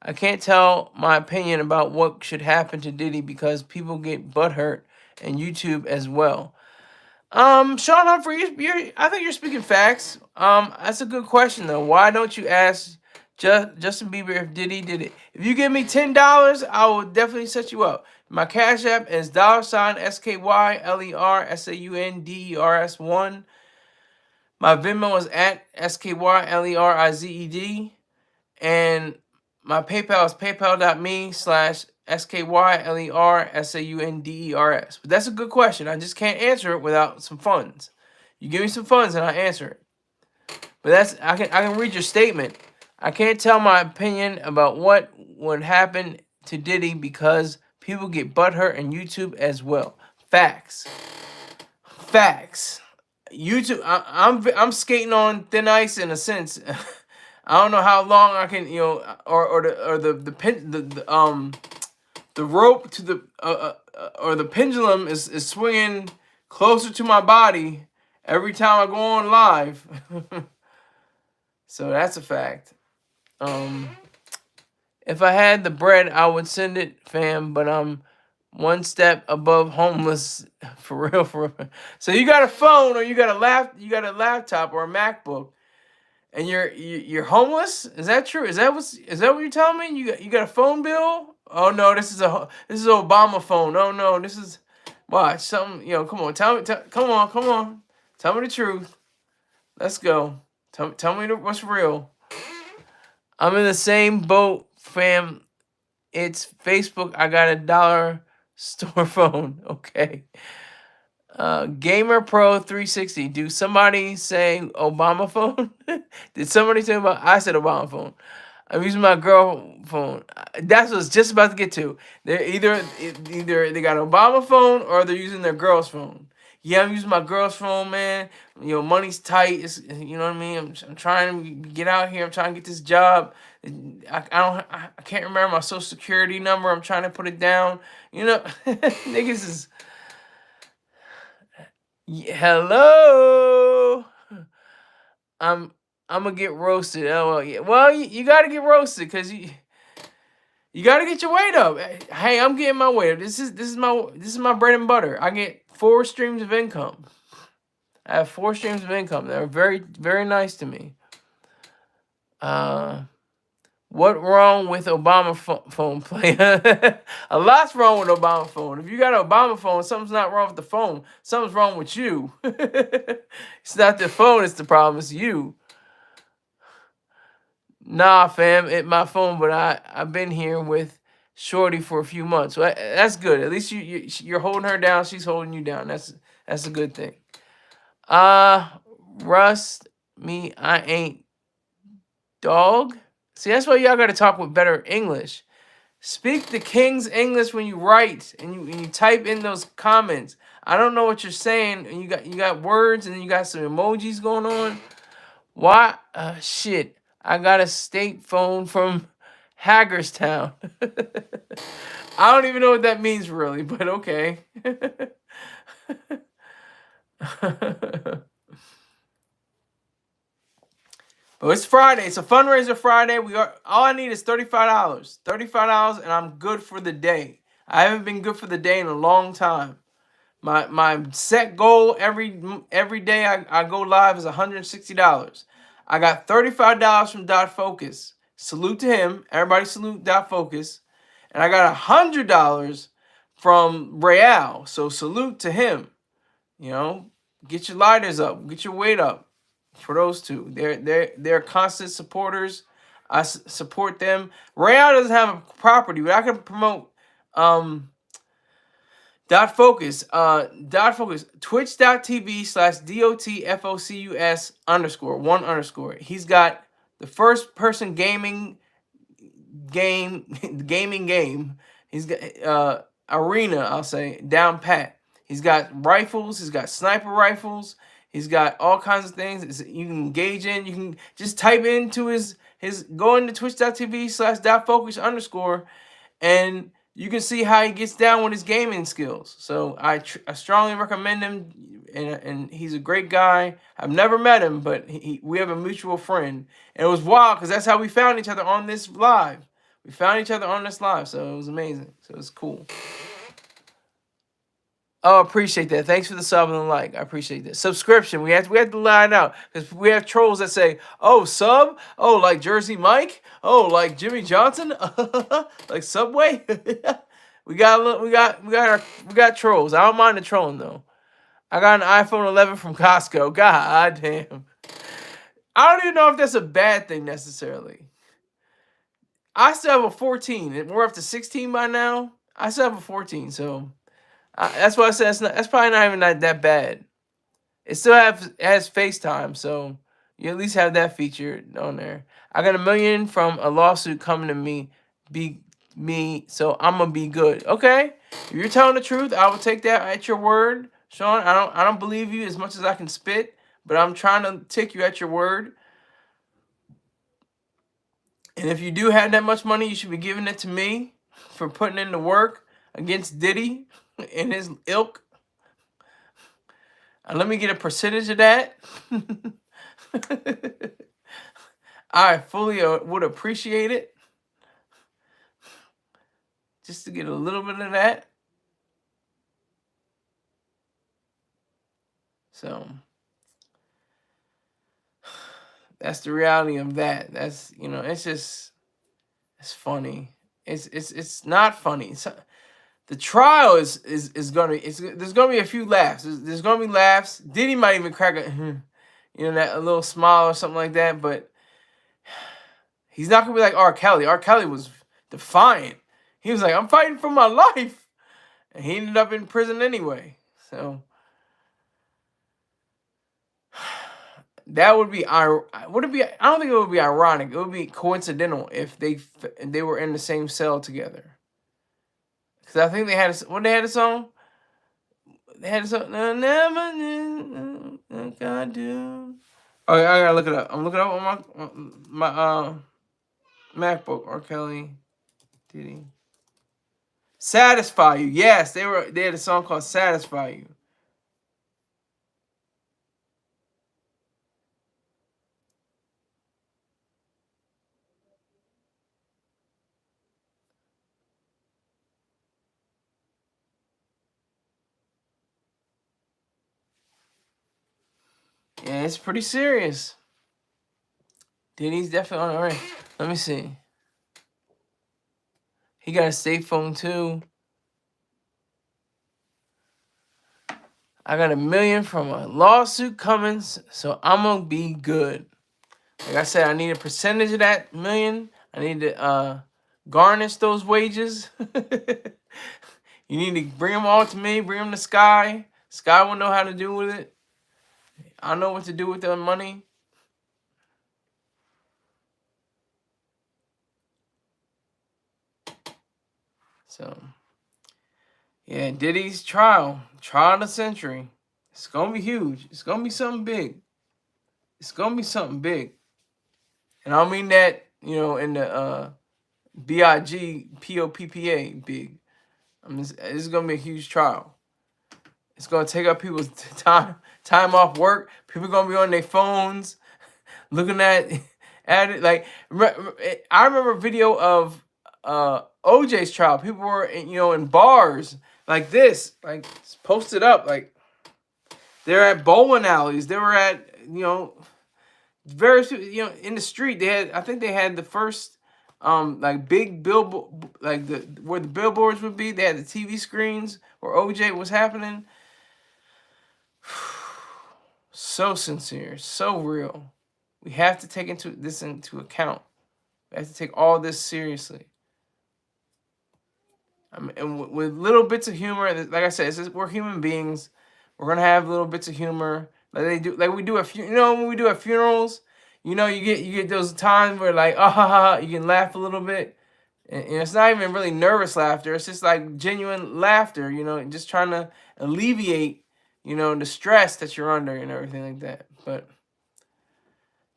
I can't tell my opinion about what should happen to Diddy because people get butthurt and YouTube as well. Sean Humphrey, I think you're speaking facts. That's a good question though. Why don't you ask Justin Bieber if Diddy did it? If you give me $10, I will definitely set you up. My Cash App is $SKYLERSAUNDERS1. My Venmo is at SKYLERIZED. And my PayPal is paypal.me/SKYLERSAUNDERS. But that's a good question. I just can't answer it without some funds. You give me some funds and I answer it. But I can read your statement. I can't tell my opinion about what would happen to Diddy because people get butthurt and YouTube as well. Facts. Facts. YouTube. I'm skating on thin ice in a sense. I don't know how long I can, or the rope to the or the pendulum is swinging closer to my body every time I go on live. So that's a fact. If I had the bread, I would send it, fam. But I'm one step above homeless, for real, for real. So you got a phone, or you got a laptop or a MacBook, and you're homeless? Is that true? Is that what you're telling me? You got a phone bill? Oh no, this is an Obama phone. Oh no, this is watch something. Come on, come on, tell me the truth. Let's go. Tell me what's real. I'm in the same boat, fam. It's Facebook. I got $1 store phone. Okay. Gamer Pro 360. Do somebody say Obama phone? Did somebody say about? I said Obama phone. I'm using my girl phone. That's what I was just about to get to. They're either they got an Obama phone or they're using their girl's phone. Yeah, I'm using my girl's phone, man. Money's tight. You know what I mean. I'm trying to get out here. I'm trying to get this job. I can't remember my social security number. I'm trying to put it down. Niggas is. Hello. I'm gonna get roasted. Oh well, yeah. Well, you gotta get roasted because you gotta get your weight up. Hey, I'm getting my weight up. This is my bread and butter. I get 4 streams of income. I have 4 streams of income. They're very, very nice to me. What wrong with Obama phone player? A lot's wrong with Obama phone. If you got an Obama phone, something's not wrong with the phone. Something's wrong with you. It's not the phone, it's the problem. It's you. Nah, fam, my phone, but I've been here with Shorty for a few months. So that's good. At least you're holding her down. She's holding you down. That's a good thing. Rust me, I ain't dog. See, that's why y'all got to talk with better English. Speak the king's English when you write and you type in those comments. I don't know what you're saying, and you got words and then you got some emojis going on. Why? Shit. I got a state phone from Hagerstown. I don't even know what that means really, but okay. But it's Friday. It's a fundraiser Friday. All I need is $35. $35 and I'm good for the day. I haven't been good for the day in a long time. My set goal every day I go live is $160. I got $35 from Dot Focus. Salute to him. Everybody salute Dot Focus. And I got $100 from Real. So salute to him. Get your lighters up. Get your weight up. For those two, they're constant supporters. I support them. Real doesn't have a property, but I can promote Dot Focus. Twitch.tv/DOTFOCUS_1_. He's got the first person gaming game He's got arena, I'll say, down pat. He's got rifles. He's got sniper rifles. He's got all kinds of things you can engage in. You can just type into his go into twitch.tv/.focus_ and you can see how he gets down with his gaming skills. So I strongly recommend him, and he's a great guy. I've never met him, but we have a mutual friend. And it was wild because that's how we found each other on this live. We found each other on this live, so it was amazing. So it's cool. Oh, appreciate that. Thanks for the sub and the like. I appreciate that. Subscription. We have to line out because we have trolls that say, "Oh, sub. Oh, like Jersey Mike. Oh, like Jimmy Johnson. Like Subway." we got trolls. I don't mind the trolling though. I got an iPhone 11 from Costco. God damn. I don't even know if that's a bad thing necessarily. I still have a 14. We're up to 16 by now. I still have a 14, so. That's why I said that's probably not even that bad. It still has FaceTime, so you at least have that feature on there. I got $1 million from a lawsuit coming to me, so I'm gonna be good. Okay, if you're telling the truth, I will take that at your word, Sean. I don't believe you as much as I can spit, but I'm trying to take you at your word. And if you do have that much money, you should be giving it to me for putting in the work against Diddy and his ilk. And let me get a percentage of that. I fully would appreciate it. Just to get a little bit of that. So that's the reality of that. That's, it's funny. It's not funny. The trial is there's gonna be a few laughs. There's gonna be laughs. Diddy might even crack a little smile or something like that, but he's not gonna be like R. Kelly. R. Kelly was defiant. He was like, "I'm fighting for my life," and he ended up in prison anyway. So that would be I don't think it would be ironic. It would be coincidental if they were in the same cell together. Because I think they had a song. They had a song. I never knew what I do. Oh, I gotta look it up. I'm looking up on my MacBook. R. Kelly, Diddy. Satisfy You. Yes, they had a song called Satisfy You. Yeah, it's pretty serious. Diddy's definitely on the right. Let me see. He got a state phone too. I got $1 million from a lawsuit coming, so I'm gonna be good. Like I said, I need a percentage of that $1 million. I need to garnish those wages. You need to bring them all to me. Bring them to Sky. Sky will know how to do with it. I know what to do with the money. So, yeah, Diddy's trial of the century. It's gonna be huge. It's gonna be something big. It's gonna be something big. And I don't mean that, in the BIGPOPPA big. It's gonna be a huge trial. It's gonna take up people's time off work. People gonna be on their phones, looking at it. Like I remember a video of OJ's trial. People were in bars like this, like posted up, like they're at bowling alleys. They were at various in the street. I think they had the first like big billboard, like where the billboards would be. They had the TV screens where OJ was happening. So sincere, so real. We have to take this into account. We have to take all this seriously. And with little bits of humor, like I said, we're human beings. We're gonna have little bits of humor, like we do when we do at funerals. You get those times where like, you can laugh a little bit. And it's not even really nervous laughter. It's just like genuine laughter, you know, just trying to alleviate, you know, the stress that you're under and everything like that. But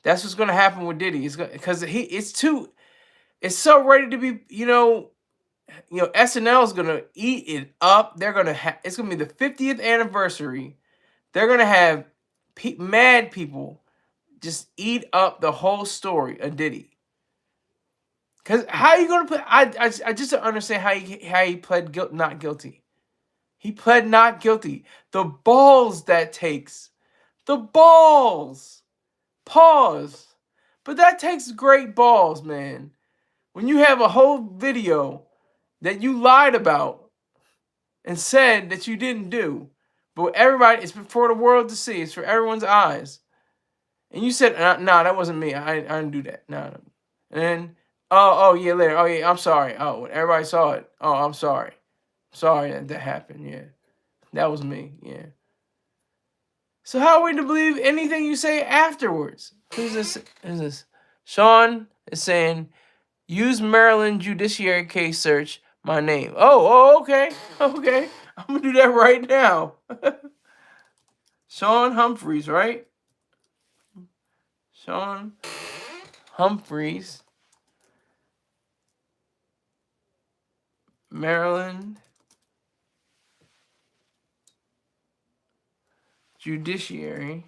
that's what's gonna happen with Diddy. It's because it's so ready to be, SNL is gonna eat it up. They're gonna it's gonna be the 50th anniversary. They're gonna have mad people just eat up the whole story of Diddy. Cause how you gonna play? I just don't understand how he pled not guilty. He pled not guilty. The balls that takes, the balls. Pause. But that takes great balls, man. When you have a whole video that you lied about and said that you didn't do, but everybody, it's for the world to see. It's for everyone's eyes. And you said, nah, that wasn't me. I didn't do that. Nah. And then, oh, yeah, later. Oh, yeah, I'm sorry. Oh, when everybody saw it. Oh, I'm sorry. Sorry that happened. Yeah. That was me. Yeah. So how are we to believe anything you say afterwards? Who's this? Who's this? Sean is saying, use Maryland Judiciary Case search my name. Oh, okay. Okay. I'm going to do that right now. Sean Humphreys, right? Sean Humphreys. Maryland Judiciary.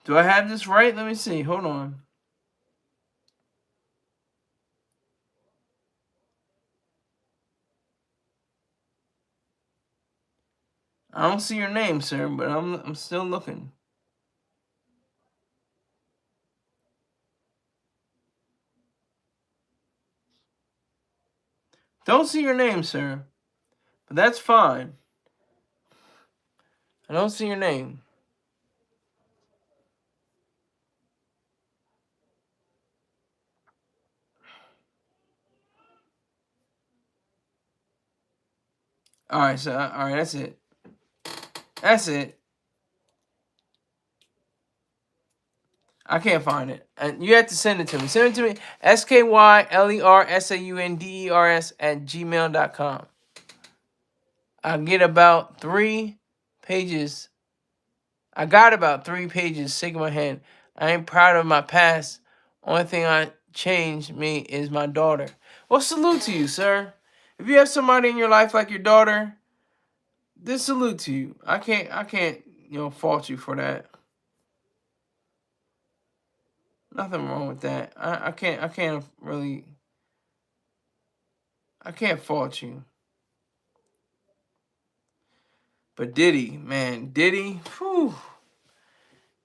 Do I have this right? Let me see. Hold on. I don't see your name, sir, but I'm still looking. Don't see your name, sir. But that's fine. I don't see your name. All right, so all right, that's it. That's it. I can't find it. And you have to send it to me. Send it to me. SKYLERSAUNDERS@gmail.com. I get about 3 pages. I got about 3 pages sick of my head. I ain't proud of my past. Only thing I changed me is my daughter. Well, salute to you, sir. If you have somebody in your life like your daughter, this salute to you. I can't, fault you for that. Nothing wrong with that. I can't fault you. But Diddy, man, Diddy, whew.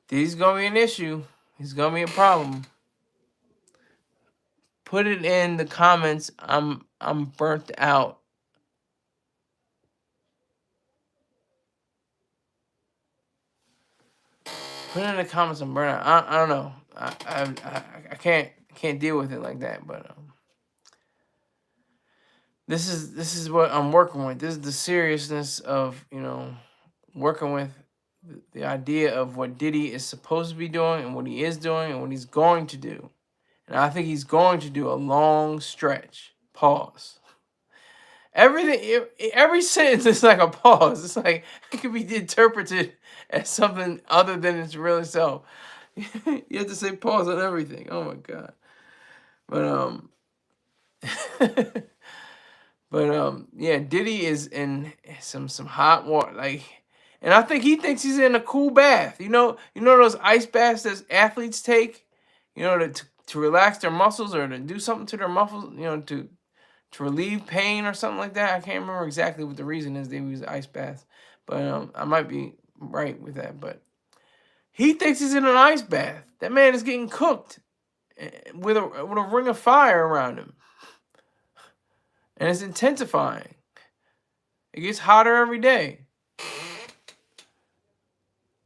Diddy's gonna be an issue. He's gonna be a problem. Put it in the comments. I'm burnt out. Put it in the comments. I'm burnt out. I don't know. I can't deal with it like that. But this is what I'm working with. This is the seriousness of working with the idea of what Diddy is supposed to be doing and what he is doing and what he's going to do. And I think he's going to do a long stretch. Pause. Everything, every sentence is like a pause. It's like it could be interpreted as something other than its real self. You have to say pause on everything. Oh my god. But yeah, Diddy is in some hot water, like, and I think he thinks he's in a cool bath. You know those ice baths that athletes take, to relax their muscles or to do something to their muscles, to relieve pain or something like that. I can't remember exactly what the reason is they use ice baths, but I might be right with that. But he thinks he's in an ice bath. That man is getting cooked with a ring of fire around him, and it's intensifying. It gets hotter every day.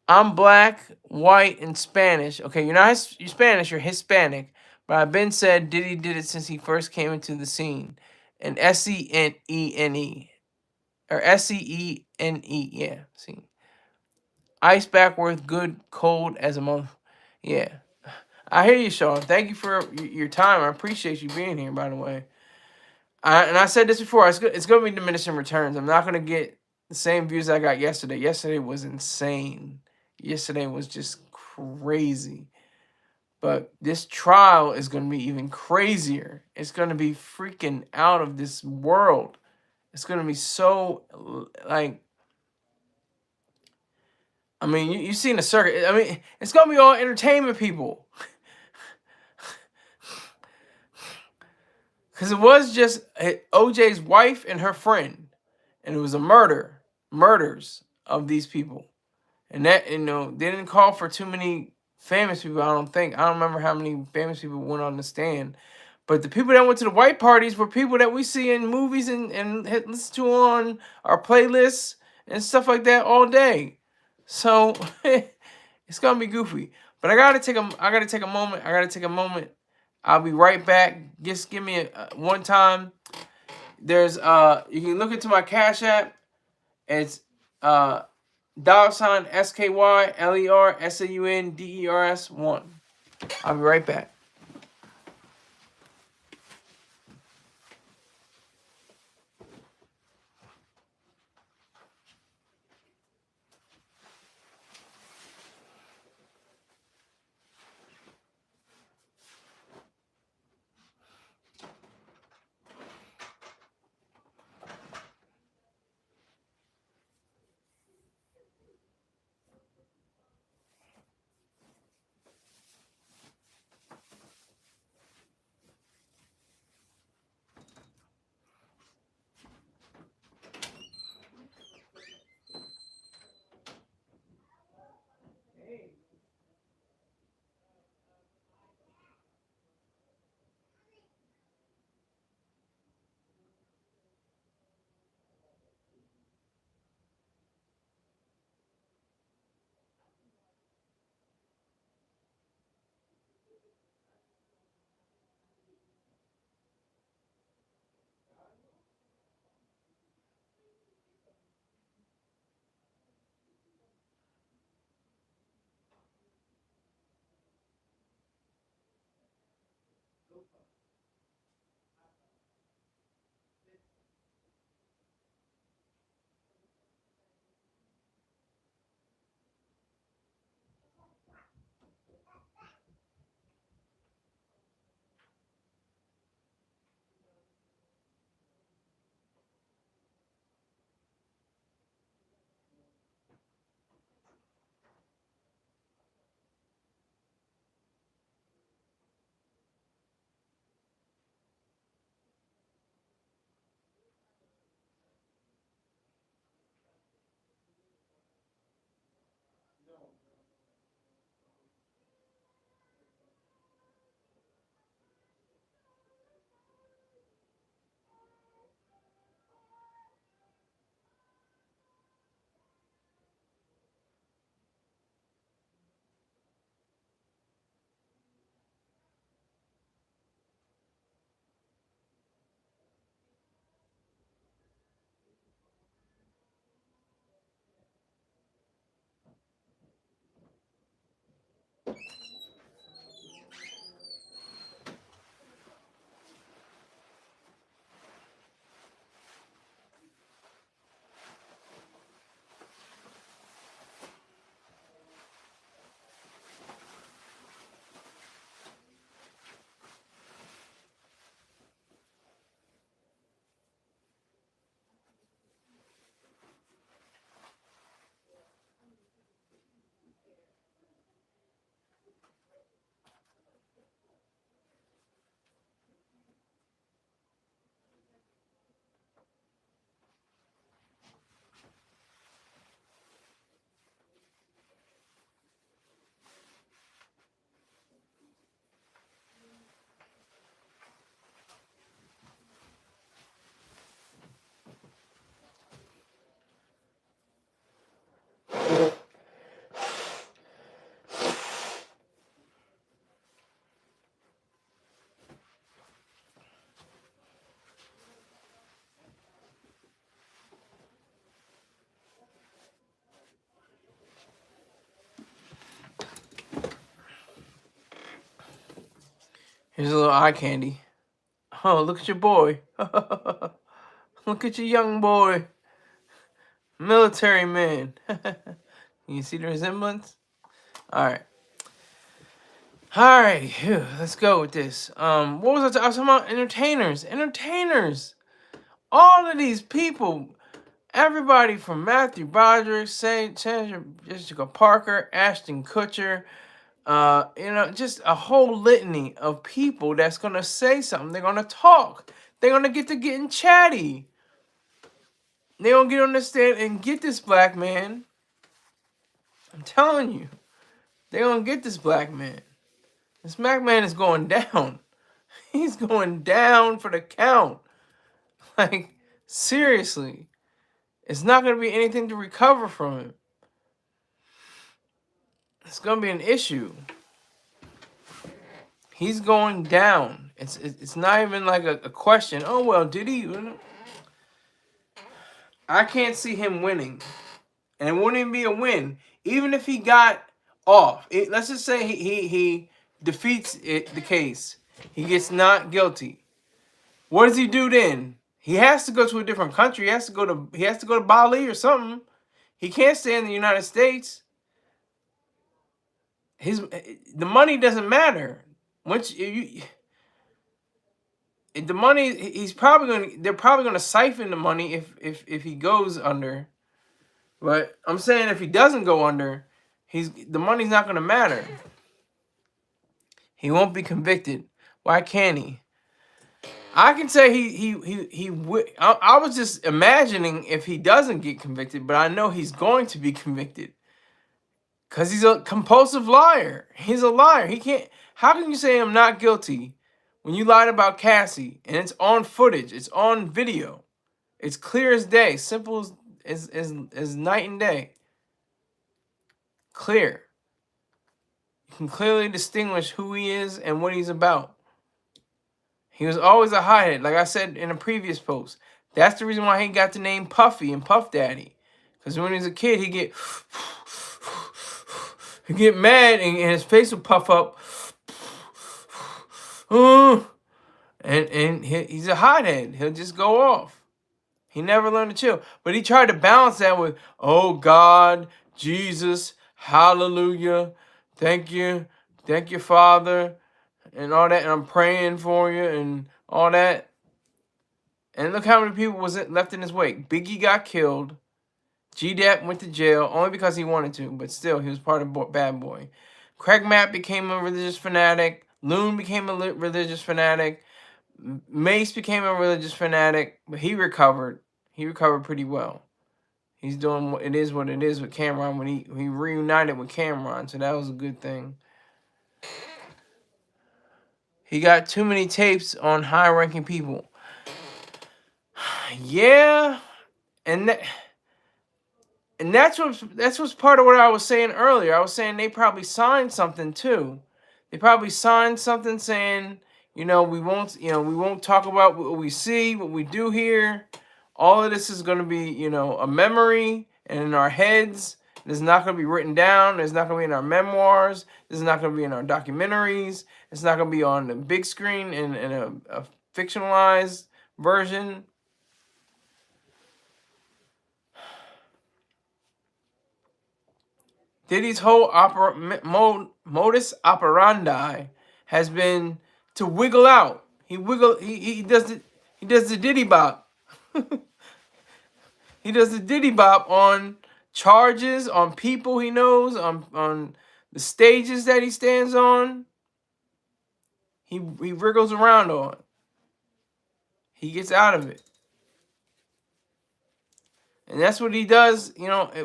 I'm black, white, and Spanish. Okay, you're Spanish, you're Hispanic. But I've been said Diddy did it since he first came into the scene. and Scene, or Scene. Yeah, see, ice backwards, good cold as a month. Yeah, I hear you, Sean. Thank you for your time. I appreciate you being here. By the way, and I said this before. It's going to be diminishing returns. I'm not going to get the same views I got yesterday. Yesterday was insane. Yesterday was just crazy. But this trial is going to be even crazier. It's going to be freaking out of this world. It's going to be so, like, I mean, you've seen the circuit. I mean, it's going to be all entertainment people. Because it was just OJ's wife and her friend. And it was a murders of these people. And that, they didn't call for too many famous people, I don't think. I don't remember how many famous people went on the stand. But the people that went to the white parties were people that we see in movies and listen to on our playlists and stuff like that all day. So it's gonna be goofy. But I gotta take a moment. I gotta take a moment. I'll be right back. Just give me one time. There's you can look into my Cash App. It's $SKYLERSAUNDERS1. I'll be right back. Here's a little eye candy. Oh, look at your boy. Look at your young boy. Military man. You see the resemblance? Alright. Alright, let's go with this. What was I was talking about? Entertainers. Entertainers. All of these people, everybody from Matthew Broderick, Sandra Jessica Parker, Ashton Kutcher, just a whole litany of people that's gonna say something. They're gonna talk. They're gonna get to getting chatty. They're gonna get on the stand and get this black man. I'm telling you, they're gonna get this black man. This black man is going down. He's going down for the count. Like, seriously. It's not gonna be anything to recover from him. It's gonna be an issue. He's going down. It's not even like a question. Oh, well, did he? I can't see him winning. And it wouldn't even be a win. Even if he got off. Let's just say he defeats the case. He gets not guilty. What does he do then? He has to go to a different country. He has to go to Bali or something. He can't stay in the United States. The money doesn't matter. Once the money, they're probably gonna siphon the money if he goes under. But I'm saying if he doesn't go under, the money's not gonna matter. He won't be convicted. Why can't he? I can say I was just imagining if he doesn't get convicted, but I know he's going to be convicted. Because he's a compulsive liar. He's a liar. He can't. How can you say I'm not guilty when you lied about Cassie and it's on footage? It's on video. It's clear as day. Simple as night and day. Clear. You can clearly distinguish who he is and what he's about. He was always a hothead, like I said in a previous post. That's the reason why he got the name Puffy and Puff Daddy. Because when he was a kid, he'd get mad and his face would puff up. And he's a hothead. He'll just go off. He never learned to chill. But he tried to balance that with, oh God, Jesus, hallelujah, thank you, Father, and all that, and I'm praying for you, and all that. And look how many people was left in his wake. Biggie got killed. G-Dap went to jail only because he wanted to, but still, he was part of Bad Boy. Craig Mapp became a religious fanatic. Loon became a religious fanatic. Mace became a religious fanatic, but he recovered. He recovered pretty well. He's doing what it is with Cameron when he reunited with Cameron, so that was a good thing. He got too many tapes on high-ranking people. Yeah, and that's what's part of what I was saying earlier. I was saying they probably signed something too. They probably signed something saying, we won't talk about what we see, what we do here. All of this is going to be, a memory and in our heads. It's not going to be written down. It's not going to be in our memoirs. This is not going to be in our documentaries. It's not going to be on the big screen in a fictionalized version. Diddy's whole modus operandi has been to wiggle out. He does the Diddy bop. He does the Diddy bop on charges, on people he knows, on the stages that he stands on. He wriggles around on. He gets out of it. And that's what he does,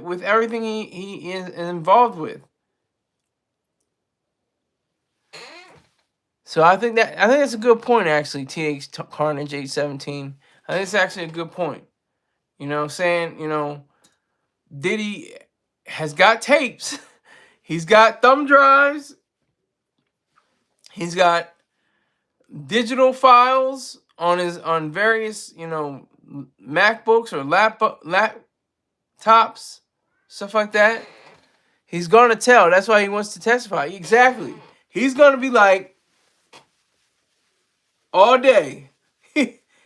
with everything he is involved with. So I think that's a good point, actually, TH Carnage 817. I think it's actually a good point. Saying, Diddy has got tapes. He's got thumb drives. He's got digital files on various, MacBooks or laptops, stuff like that. He's going to tell. That's why he wants to testify. Exactly. He's going to be like, all day.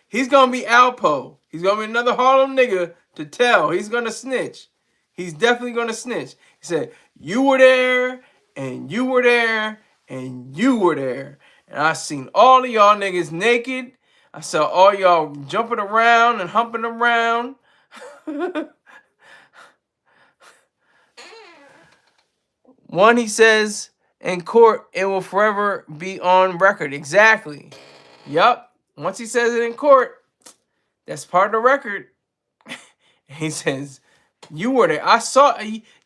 He's gonna be Alpo. He's gonna be another Harlem nigga to tell. He's gonna snitch. He's definitely gonna snitch. He said, you were there, and you were there, and you were there. And I seen all of y'all niggas naked. I saw all y'all jumping around and humping around. One, he says, in court, it will forever be on record. Exactly. Yup. Once he says it in court, that's part of the record. He says, you were there. I saw.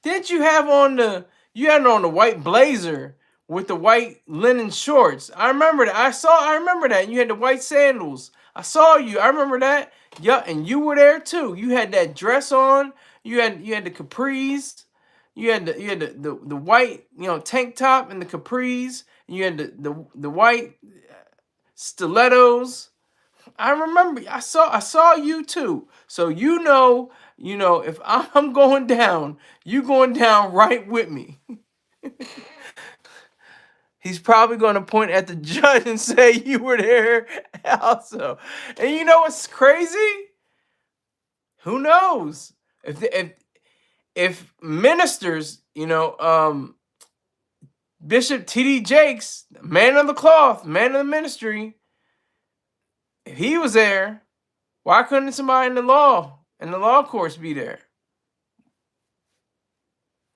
Didn't you have on the? You had on the white blazer with the white linen shorts. I remember that. I remember that. You had the white sandals. I saw you. I remember that. Yeah, and you were there too. You had that dress on. You had the capris. You had the white tank top and the capris. You had the white stilettos. I remember. I saw you too. So if I'm going down, you going down right with me. He's probably going to point at the judge and say you were there also. And you know what's crazy? Who knows? If ministers, Bishop T.D. Jakes, man of the cloth, man of the ministry, if he was there, why couldn't somebody in the law courts be there?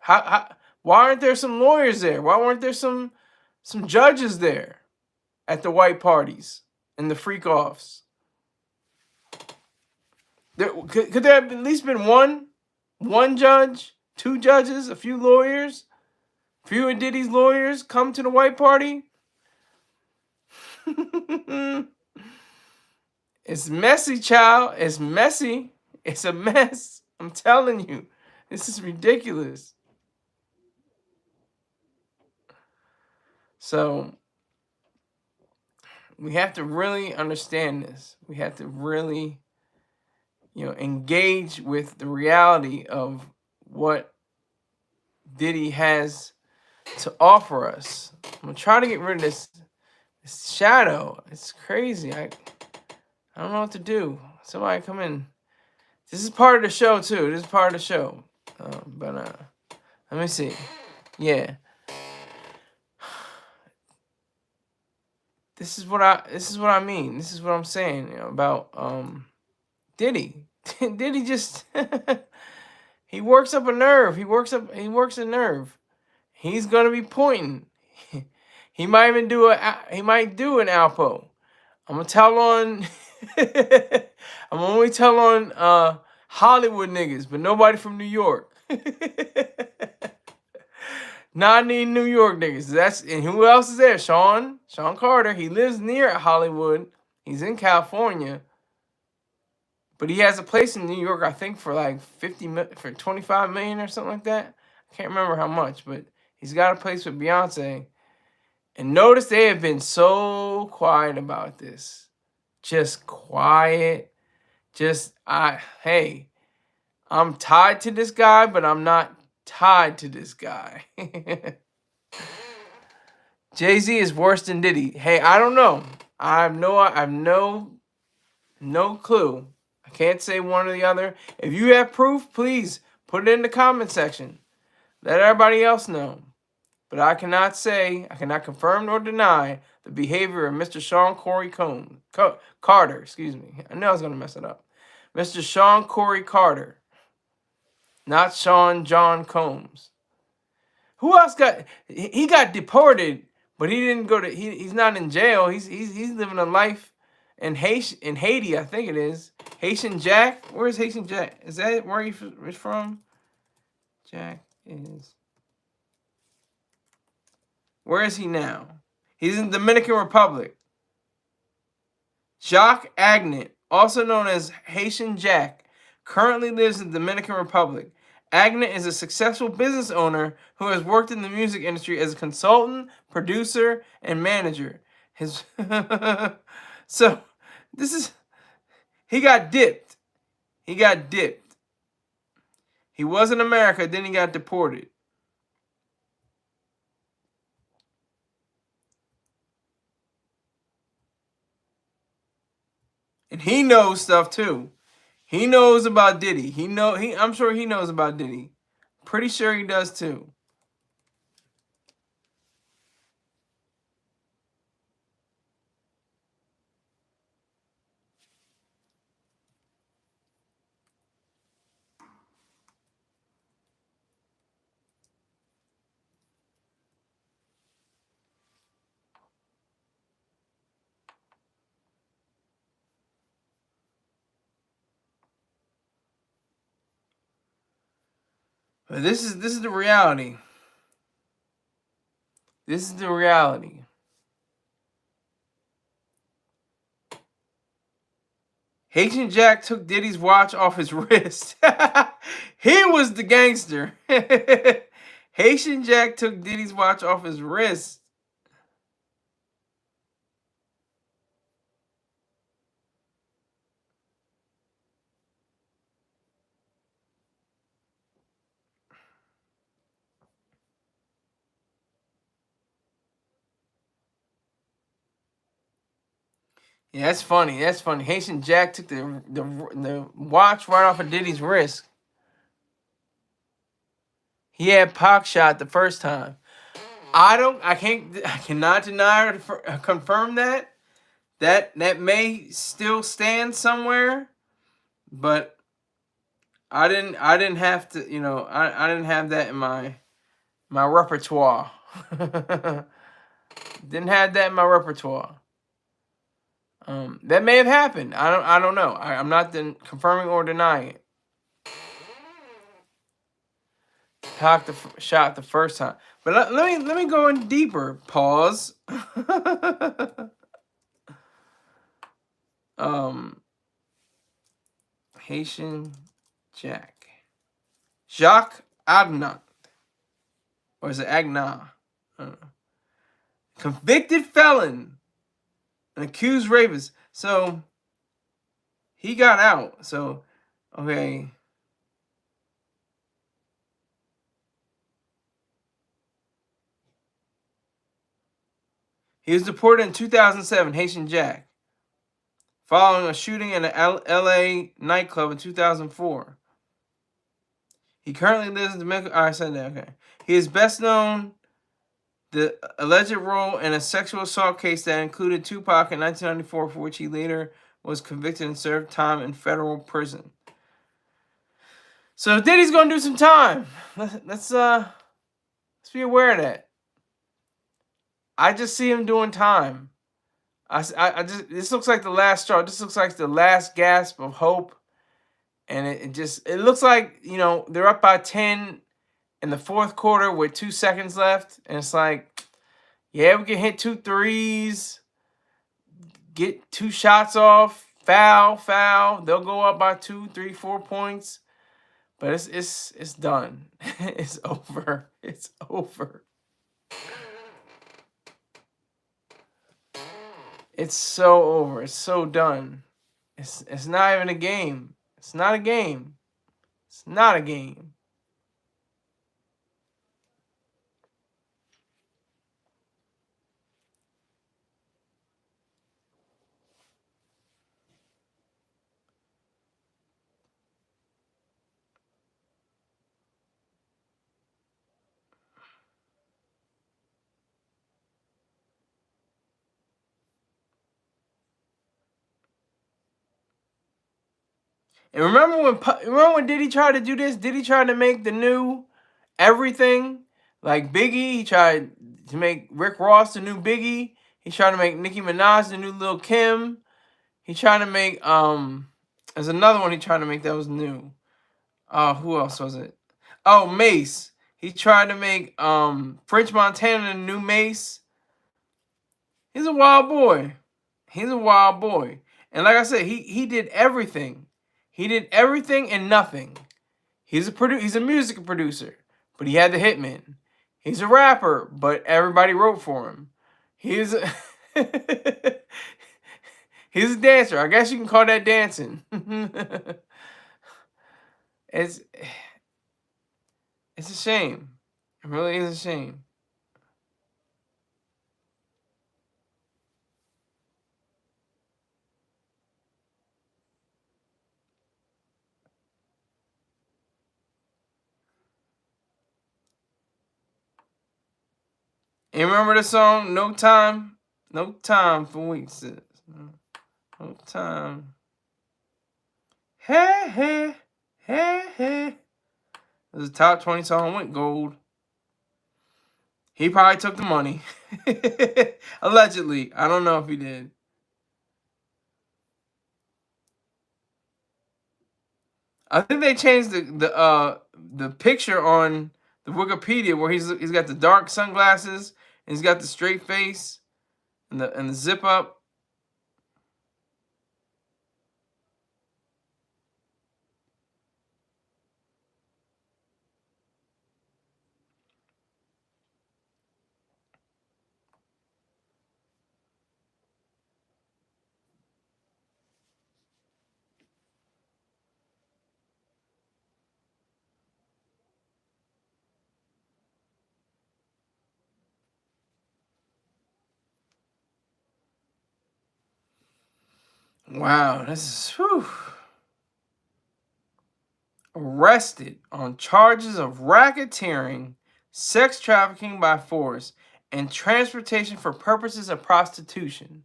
Why aren't there some lawyers there? Why weren't there some judges there at the white parties and the freak offs? Could there have at least been one judge, two judges, a few lawyers, a few of Diddy's lawyers come to the white party? It's messy, child. It's messy. It's a mess. I'm telling you. This is ridiculous. So we have to really understand this. We have to really, engage with the reality of what Diddy has to offer us. I'm gonna try to get rid of this shadow. It's crazy. I don't know what to do. Somebody come in. This is part of the show too. This is part of the show. But let me see. Yeah. This is what I mean. This is what I'm saying about Diddy. Diddy just he works up a nerve. He works a nerve. He's gonna be pointing. He might even do an Alpo. I'm gonna tell on I'm only tell on Hollywood niggas, but nobody from New York. Not any New York niggas. And who else is there? Sean Carter. He lives near Hollywood. He's in California. But he has a place in New York, I think, for like for $25 million or something like that. I can't remember how much, but he's got a place with Beyonce. And notice they have been so quiet about this. Just quiet. Hey, I'm tied to this guy, but I'm not tied to this guy. Jay-Z is worse than Diddy. Hey, I don't know. I have no clue. I can't say one or the other. If you have proof, please put it in the comment section. Let everybody else know. But I cannot confirm nor deny the behavior of Mr. Sean Corey Carter. Excuse me. I knew I was going to mess it up. Mr. Sean Corey Carter. Not Sean John Combs. Who else he got deported, but he didn't go to, he's not in jail. He's living a life in Haiti, I think it is. Haitian Jack. Where's Haitian Jack? Is that where he's from? Jack is. Where is he now? He's in the Dominican Republic. Jacques Agnet, also known as Haitian Jack, currently lives in the Dominican Republic. Agnet is a successful business owner who has worked in the music industry as a consultant, producer, and manager. So this is, he got dipped. He was in America, then he got deported. And he knows stuff too. He knows about Diddy. I'm sure he knows about Diddy. Pretty sure he does too. But this is the reality. This is the reality. Haitian Jack took Diddy's watch off his wrist. He was the gangster. Haitian Jack took Diddy's watch off his wrist. Yeah, that's funny. That's funny. Haitian Jack took the watch right off of Diddy's wrist. He had Pac shot the first time. I cannot deny or confirm that. That may still stand somewhere, but I didn't have to, I didn't have that in my repertoire. Didn't have that in my repertoire. That may have happened. I don't know. I'm not confirming or denying it. Pac shot the first time, but let me go in deeper. Pause. Haitian Jack, Jacques Agnat, or is it Agna? Convicted felon, an accused rapist. So he got out. So okay. He was deported in 2007, Haitian Jack, following a shooting in an L.A. nightclub in 2004. He currently lives in Dominican. I said that, okay. He is best known the alleged role in a sexual assault case that included Tupac in 1994, for which he later was convicted and served time in federal prison. So Diddy's gonna do some time. Let's be aware of that. I just see him doing time. This looks like the last straw. This looks like the last gasp of hope. And it looks like, they're up by 10 in the fourth quarter with 2 seconds left. And it's like, yeah, we can hit 2 threes, get 2 shots off, foul. They'll go up by 2, 3, 4 points. But it's done. It's over. It's over. It's so over. It's so done. It's not even a game. It's not a game. It's not a game. And remember when Diddy tried to do this? Diddy tried to make the new everything like Biggie. He tried to make Rick Ross the new Biggie. He tried to make Nicki Minaj the new Lil Kim. He tried to make there's another one he tried to make that was new. Who else was it? Oh, Mace. He tried to make French Montana the new Mace. He's a wild boy. He's a wild boy. And like I said, he did everything. He did everything and nothing. He's a music producer, but he had the hitman. He's a rapper, but everybody wrote for him. He's a he's a dancer. I guess you can call that dancing. It's a shame. It really is a shame. You remember the song? No time for weeks. No time. Hey, hey, hey, hey. It was a top 20 song, went gold. He probably took the money. Allegedly. I don't know if he did. I think they changed the picture on the Wikipedia where he's got the dark sunglasses and he's got the straight face and the zip up. Wow, this is whew. Arrested on charges of racketeering, sex trafficking by force, and transportation for purposes of prostitution.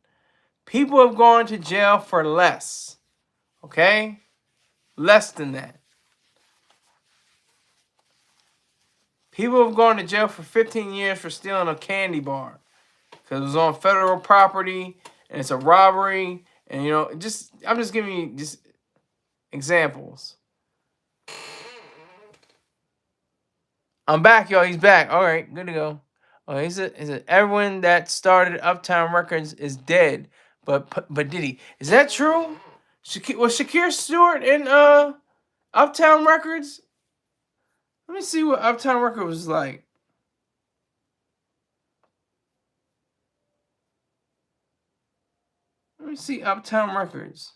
People have gone to jail for less. Okay? Less than that. People have gone to jail for 15 years for stealing a candy bar. Because it was on federal property, and it's a robbery. And, you know, I'm just giving you just examples. I'm back, y'all. He's back. All right, good to go. Oh, is it everyone that started Uptown Records is dead, but Diddy, is that true? Was Shakir Stewart in Uptown Records? Let me see what Uptown Records was like. Let me see Uptown Records.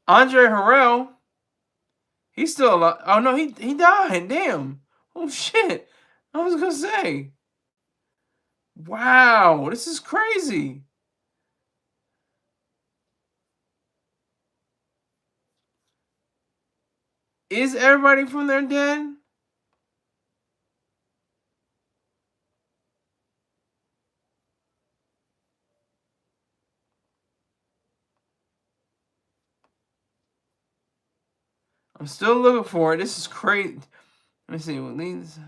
Andre Harrell, he's still alive. Oh no, he died. Damn. Oh shit. I was gonna say. Wow, this is crazy. Is everybody from there dead? I'm still looking for it. This is crazy. Let me see what leads.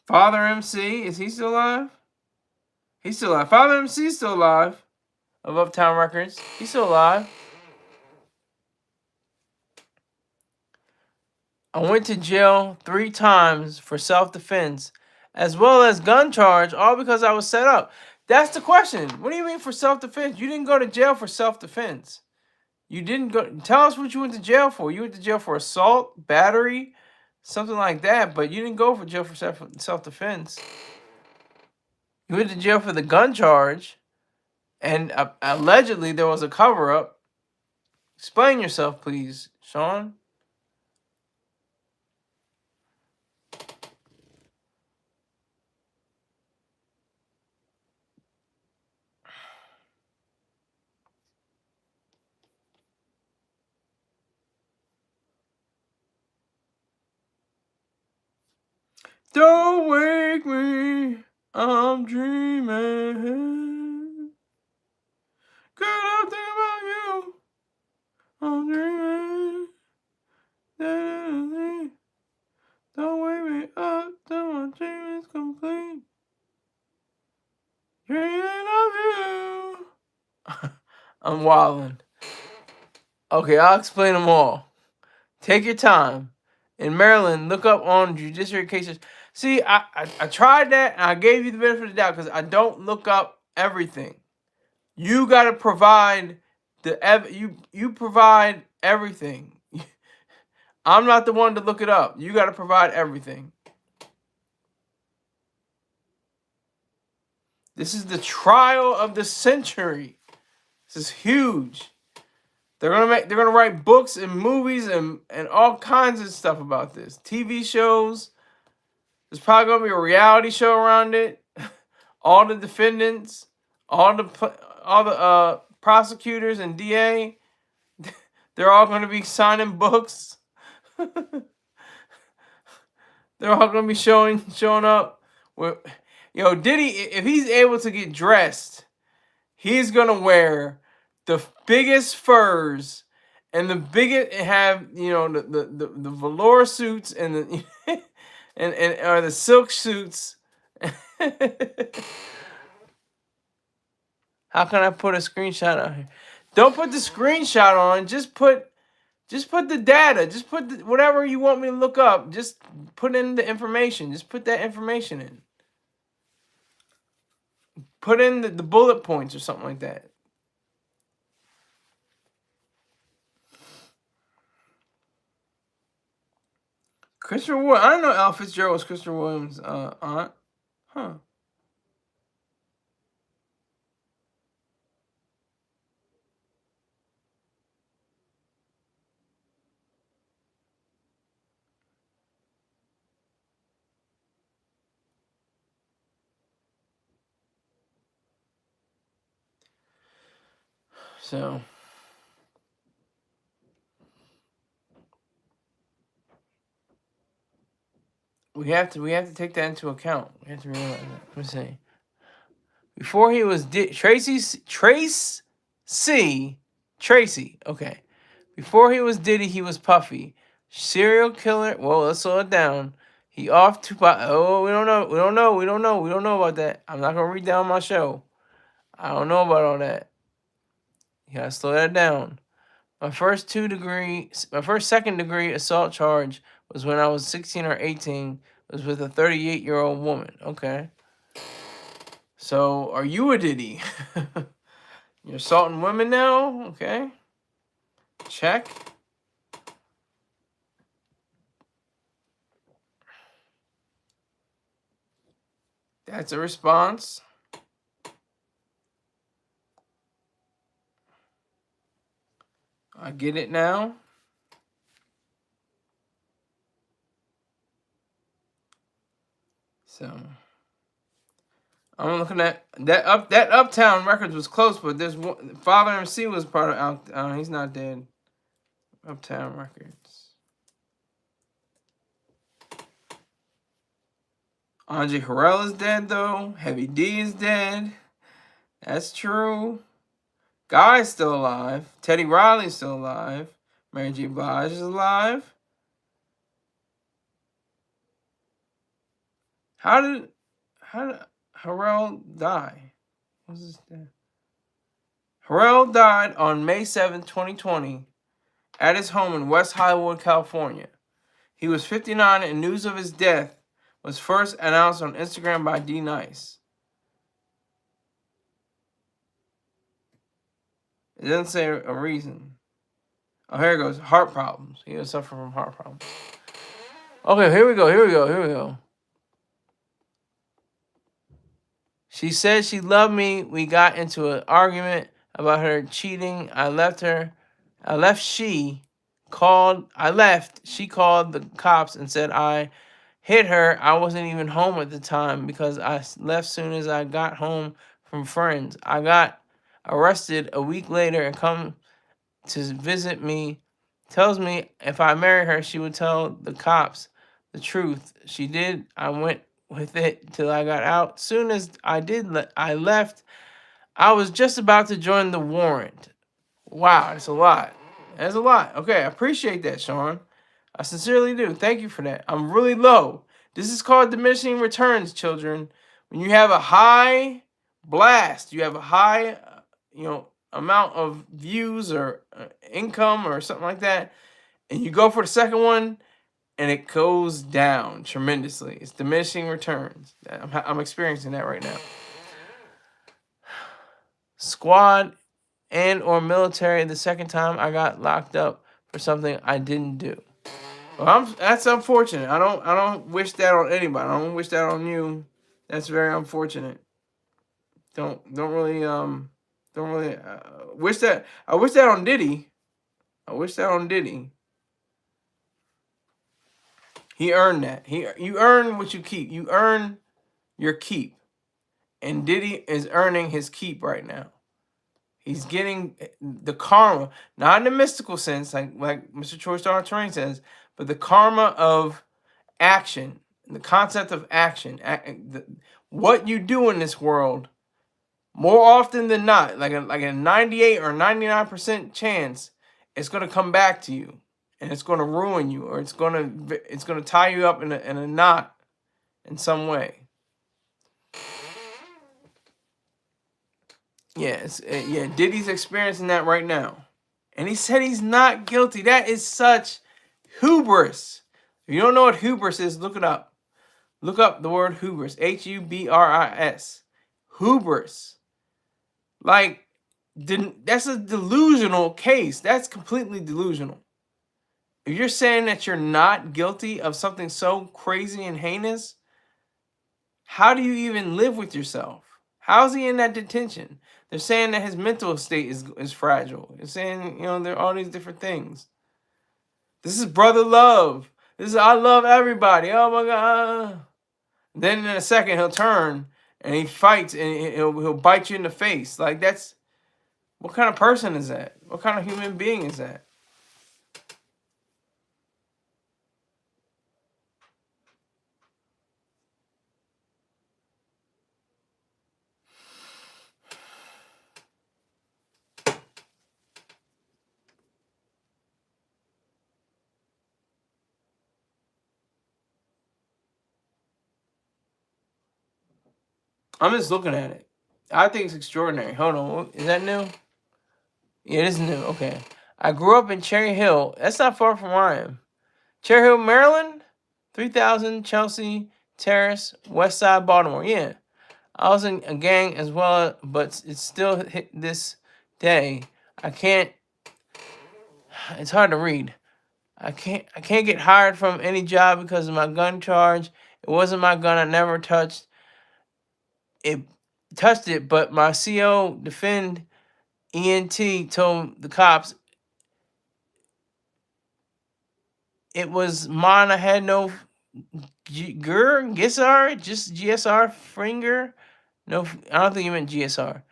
Father MC, is he still alive? He's still alive. Father MC is still alive. Of Uptown Records. He's still alive. I went to jail 3 times for self-defense, as well as gun charge, all because I was set up. That's the question. What do you mean for self-defense? You didn't go to jail for self-defense. You didn't go. Tell us what you went to jail for. You went to jail for assault, battery, something like that, but you didn't go for jail for self-defense. You went to jail for the gun charge, and allegedly there was a cover-up. Explain yourself, please, Sean. Don't wake me, I'm dreaming. Girl, I'm thinking about you. I'm dreaming. Don't wake me up till my dream is complete. Dreaming of you. I'm wildin'. Okay, I'll explain them all. Take your time. In Maryland, look up on judiciary cases. See, I tried that, and I gave you the benefit of the doubt because I don't look up everything. You got to provide you provide everything. I'm not the one to look it up. You got to provide everything. This is the trial of the century. This is huge. They're gonna write books and movies and all kinds of stuff about this. TV shows. There's probably gonna be a reality show around it. all the defendants, all the prosecutors and DA, they're all going to be signing books. They're all going to be showing up. Diddy, if he's able to get dressed, he's going to wear the biggest furs and the biggest, have, the velour suits and the or the silk suits. How can I put a screenshot on here? Don't put the screenshot on. Just put the data. Just put whatever you want me to look up. Just put in the information. Just put that information in. Put in the bullet points or something like that. Christopher Williams. I don't know Al Fitzgerald was Christopher Williams' aunt. Huh. So we have to take that into account. We have to realize that. Let me see. Before he was Tracy. Okay. Before he was Diddy, he was Puffy. Serial killer. Well, let's slow it down. He off Tupac. Oh, we don't know about that. I'm not gonna read down my show. I don't know about all that. You gotta slow that down. My first second degree assault charge was when I was 16 or 18. It was with a 38-year-old woman. Okay. So, are you a Diddy? You're assaulting women now? Okay. Check. That's a response. I get it now. So I'm looking at that Uptown Records was close, but there's one, Father MC was part of he's not dead. Uptown Records. Andre Harrell is dead though. Heavy D is dead. That's true. Guy's still alive. Teddy Riley's still alive. Mary J. Blige is alive. How did Harrell die? What's his name? Harrell died on May 7, 2020 at his home in West Hollywood, California. He was 59 and news of his death was first announced on Instagram by D Nice. It doesn't say a reason. Oh, here it goes. Heart problems. He was suffering from heart problems. Okay, here we go. She said she loved me. We got into an argument about her cheating. I left. She called the cops and said I hit her. I wasn't even home at the time because I left soon as I got home from friends. I got arrested a week later and come to visit me. Tells me if I marry her, she would tell the cops the truth. She did. I went with it till I got out. Soon as I left. I was just about to join the warrant. Wow, that's a lot. That's a lot. Okay, I appreciate that, Sean. I sincerely do. Thank you for that. I'm really low. This is called diminishing returns, children. When you have a high blast, you have a high, amount of views or income or something like that, and you go for the second one, and it goes down tremendously. It's diminishing returns. I'm experiencing that right now. Squad and or military the second time I got locked up for something I didn't do. Well, that's unfortunate. I don't wish that on anybody. I don't wish that on you. That's very unfortunate. Don't really wish that. I wish that on Diddy. He earned that. You earn what you keep. You earn your keep. And Diddy is earning his keep right now. He's getting the karma, not in the mystical sense, like Mr. Troy Star Terrain says, but the karma of action, the concept of action, what you do in this world. More often than not, like a 98 or 99% chance, it's gonna come back to you, and it's gonna ruin you, or it's gonna tie you up in a knot in some way. Yeah, yeah. Diddy's experiencing that right now, and he said he's not guilty. That is such hubris. If you don't know what hubris is, look it up. Look up the word hubris. Hubris. Hubris. Like, that's a delusional case. That's completely delusional. If you're saying that you're not guilty of something so crazy and heinous, how do you even live with yourself? How is he in that detention? They're saying that his mental state is fragile. They're saying, there are all these different things. This is brother love. This is I love everybody. Oh my God. Then in a second he'll turn and he fights and he'll bite you in the face. Like, that's, what kind of person is that? What kind of human being is that? I'm just looking at it. I think it's extraordinary. Hold on. Is that new? Yeah, it is new. Okay. I grew up in Cherry Hill. That's not far from where I am. Cherry Hill, Maryland? 3000 Chelsea Terrace, West Side, Baltimore. Yeah. I was in a gang as well, but it's still hit this day. I can't. It's hard to read. I can't get hired from any job because of my gun charge. It wasn't my gun. I never touched it, but my CO defend ENT told the cops it was mine. I had no GSR, just GSR finger. No, I don't think you meant GSR.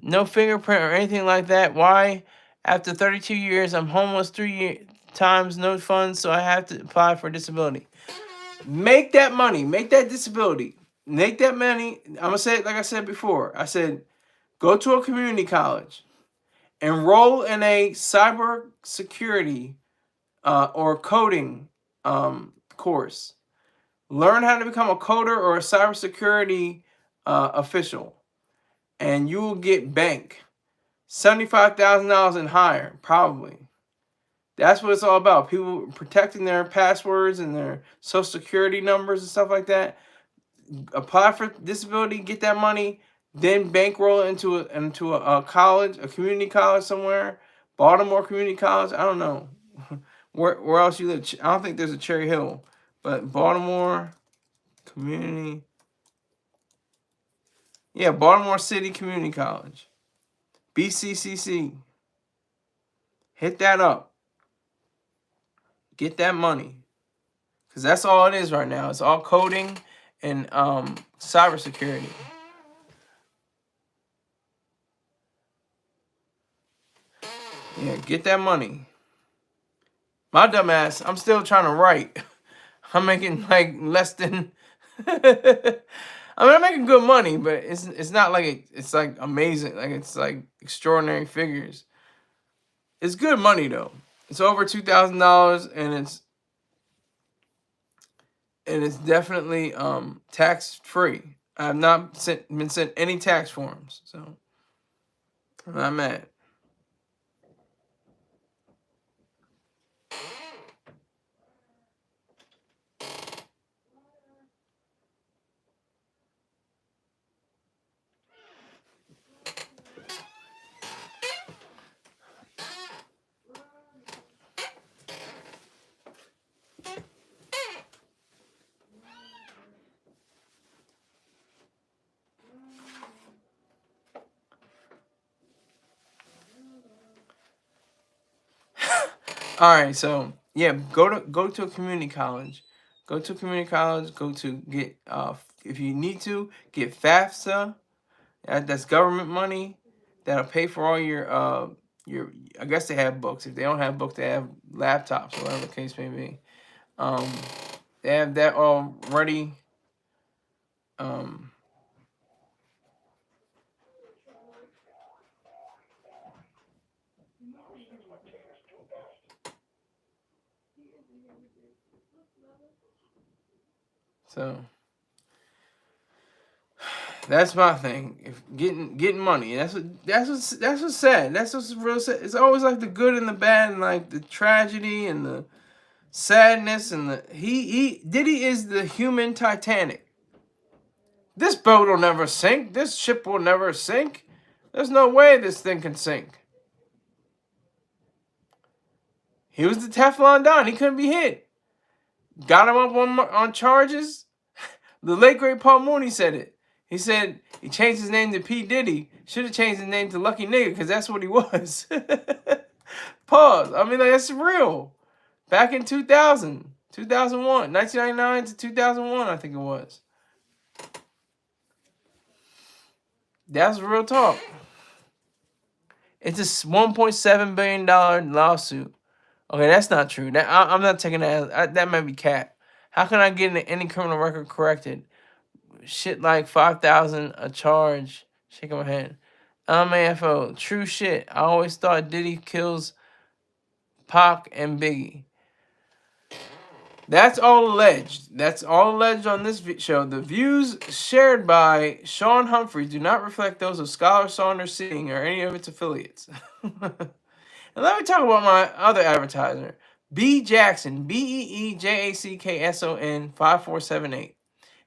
No fingerprint or anything like that. Why? After 32 years, I'm homeless 3 times, no funds, so I have to apply for disability. Make that money. Make that disability. Make that money. I'm going to say it like I said before. I said, go to a community college. Enroll in a cyber security or coding course. Learn how to become a coder or a cybersecurity official. And you will get bank. $75,000 and higher, probably. That's what it's all about. People protecting their passwords and their social security numbers and stuff like that. Apply for disability, get that money, then bankroll it into a college, a community college somewhere. Baltimore Community College, I don't know. Where else you live? I don't think there's a Cherry Hill. But Baltimore Community. Yeah, Baltimore City Community College. BCCC. Hit that up. Get that money. Because that's all it is right now. It's all coding and cybersecurity. Yeah, get that money. My dumb ass, I'm still trying to write. I'm making like less than... I mean, I'm making good money, but it's not like it's like amazing. Like, it's like extraordinary figures. It's good money though. It's over $2,000, and it's definitely tax free. I have not been sent any tax forms, so I'm not mad. All right, so yeah, go to a community college. Go to a community college. Go to get if you need to get FAFSA That's government money that'll pay for all your I guess they have books. If they don't have books, they have laptops or whatever the case may be. They have that already. So that's my thing. If getting money, that's what's sad. That's what's real sad. It's always like the good and the bad, and like the tragedy and the sadness and the Diddy is the human Titanic. This boat will never sink. This ship will never sink. There's no way this thing can sink. He was the Teflon Don. He couldn't be hit. Got him up on charges. The late great Paul Mooney said it. He said he changed his name to P. Diddy. Should have changed his name to Lucky Nigga because that's what he was. Pause. I mean, like, that's real. Back in 2000, 2001, 1999 to 2001, I think it was. That's real talk. It's a $1.7 billion lawsuit. Okay, that's not true. I'm not taking that. That might be cap. How can I get any criminal record corrected? Shit like 5,000 a charge. Shaking my head. LMAFO. True shit. I always thought Diddy kills Pac and Biggie. That's all alleged. That's all alleged on this show. The views shared by Sean Humphreys do not reflect those of Scholar Saunders Singh or any of its affiliates. And let me talk about my other advertiser, B Jackson, BEEJACKSON 5478.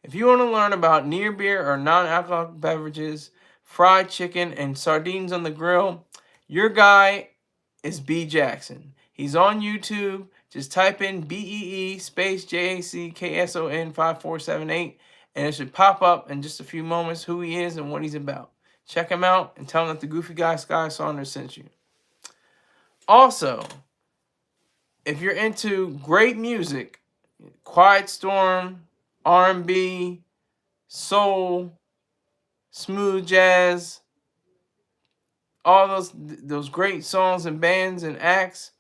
If you want to learn about near beer or non-alcoholic beverages, fried chicken, and sardines on the grill, your guy is B Jackson. He's on YouTube. Just type in BEE space JACKSON 5478, and it should pop up in just a few moments who he is and what he's about. Check him out and tell him that the goofy guy Sky Saunders sent you. Also, if you're into great music, Quiet Storm, R&B, soul, smooth jazz, all those great songs and bands and acts,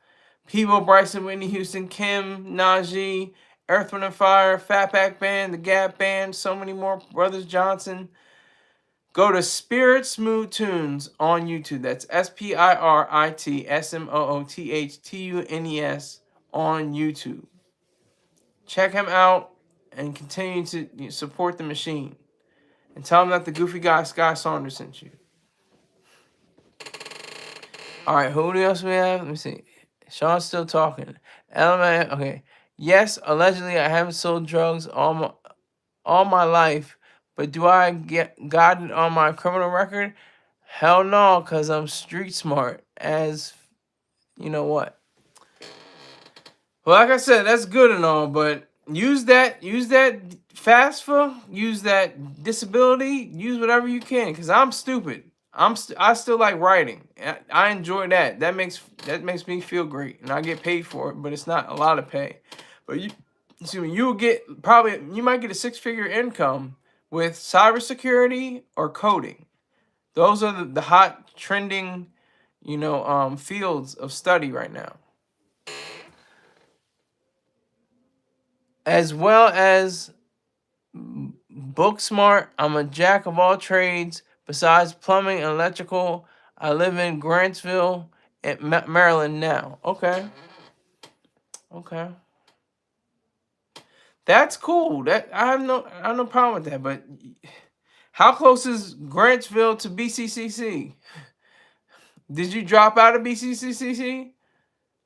Peebo Bryson, Whitney Houston, Kim, Najee, Earth, Wind & Fire, Fatback Band, The Gap Band, so many more, Brothers Johnson. Go to Spirit Smooth Tunes on YouTube. That's SPIRITSMOOTHTUNES on YouTube. Check him out and continue to support the machine. And tell him that the goofy guy Sky Saunders sent you. Alright, who else we have? Let me see. Sean's still talking. LMA, okay. Yes, allegedly I haven't sold drugs all my life. But do I got it on my criminal record? Hell no, because I'm street smart as you know what. Well, like I said, that's good and all, but use that FAFSA, use that disability, use whatever you can, because I'm stupid. I still like writing. I enjoy that. That makes me feel great, and I get paid for it, but it's not a lot of pay. But you might get a six-figure income with cybersecurity or coding. Those are the hot trending, fields of study right now. As well as book smart, I'm a jack of all trades. Besides plumbing and electrical, I live in Grantsville, Maryland now. Okay. That's cool. I have no problem with that. But how close is Grantsville to BCCC? Did you drop out of BCCC?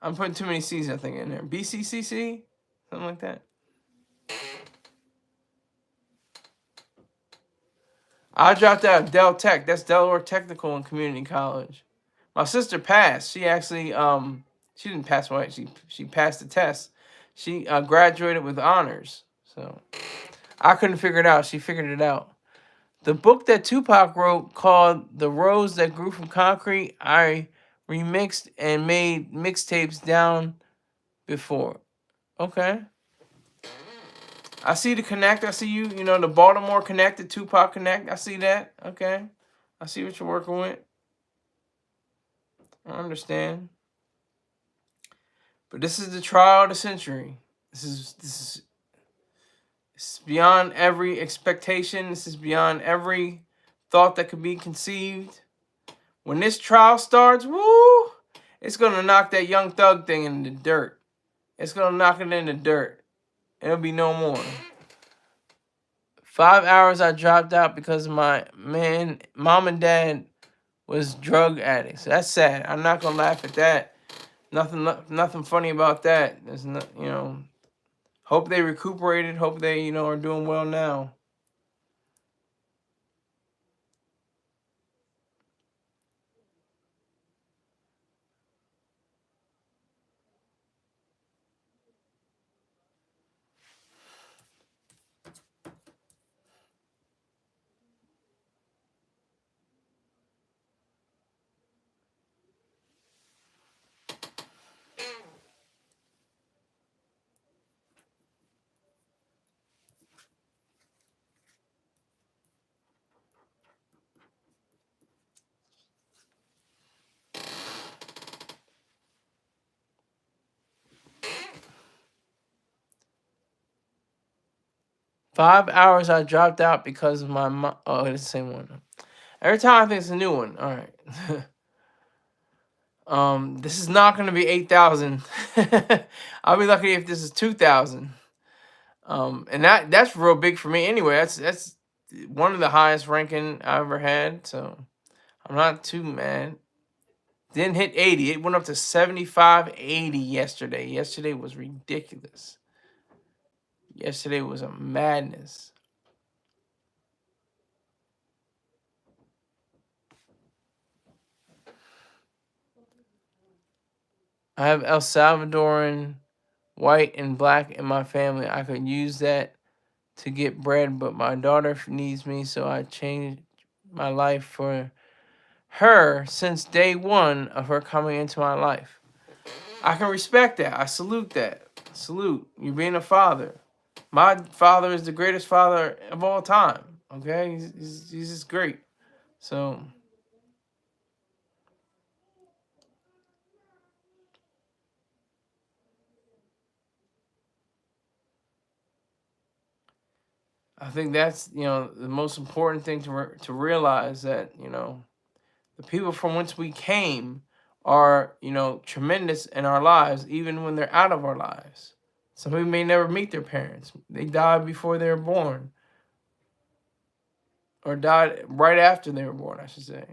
I'm putting too many C's, I think, in there. BCCC? Something like that. I dropped out of Del Tech. That's Delaware Technical and Community College. My sister passed. She actually, she didn't pass away. She passed the test. She graduated with honors. So I couldn't figure it out. She figured it out. The book that Tupac wrote called The Rose That Grew From Concrete, I remixed and made mixtapes down before. Okay. I see the Connect. I see you, the Baltimore Connect, the Tupac Connect. I see that. Okay. I see what you're working with. I understand. But this is the trial of the century. This is beyond every expectation. This is beyond every thought that could be conceived. When this trial starts, woo, it's gonna knock that Young Thug thing in the dirt. It's gonna knock it in the dirt. It'll be no more. 5 hours I dropped out because my mom and dad was drug addicts. That's sad. I'm not gonna laugh at that. Nothing funny about that. There's no, hope they recuperated. Hope they, are doing well now. Five hours I dropped out because of my mom. Oh, it's the same one. Every time I think it's a new one. All right. This is not gonna be 8,000. I'll be lucky if this is 2,000. And that's real big for me anyway. That's one of the highest ranking I ever had. So I'm not too mad. Didn't hit 80. It went up to 75, 80 yesterday. Yesterday was ridiculous. Yesterday was a madness. I have El Salvadoran, white, and black in my family. I could use that to get bread, but my daughter needs me, so I changed my life for her since day one of her coming into my life. I can respect that. I salute that. Salute you being a father. My father is the greatest father of all time. Okay, he's just great. So I think that's the most important thing to realize, that the people from whence we came are tremendous in our lives, even when they're out of our lives. Some people may never meet their parents. They died before they were born, or died right after they were born, I should say.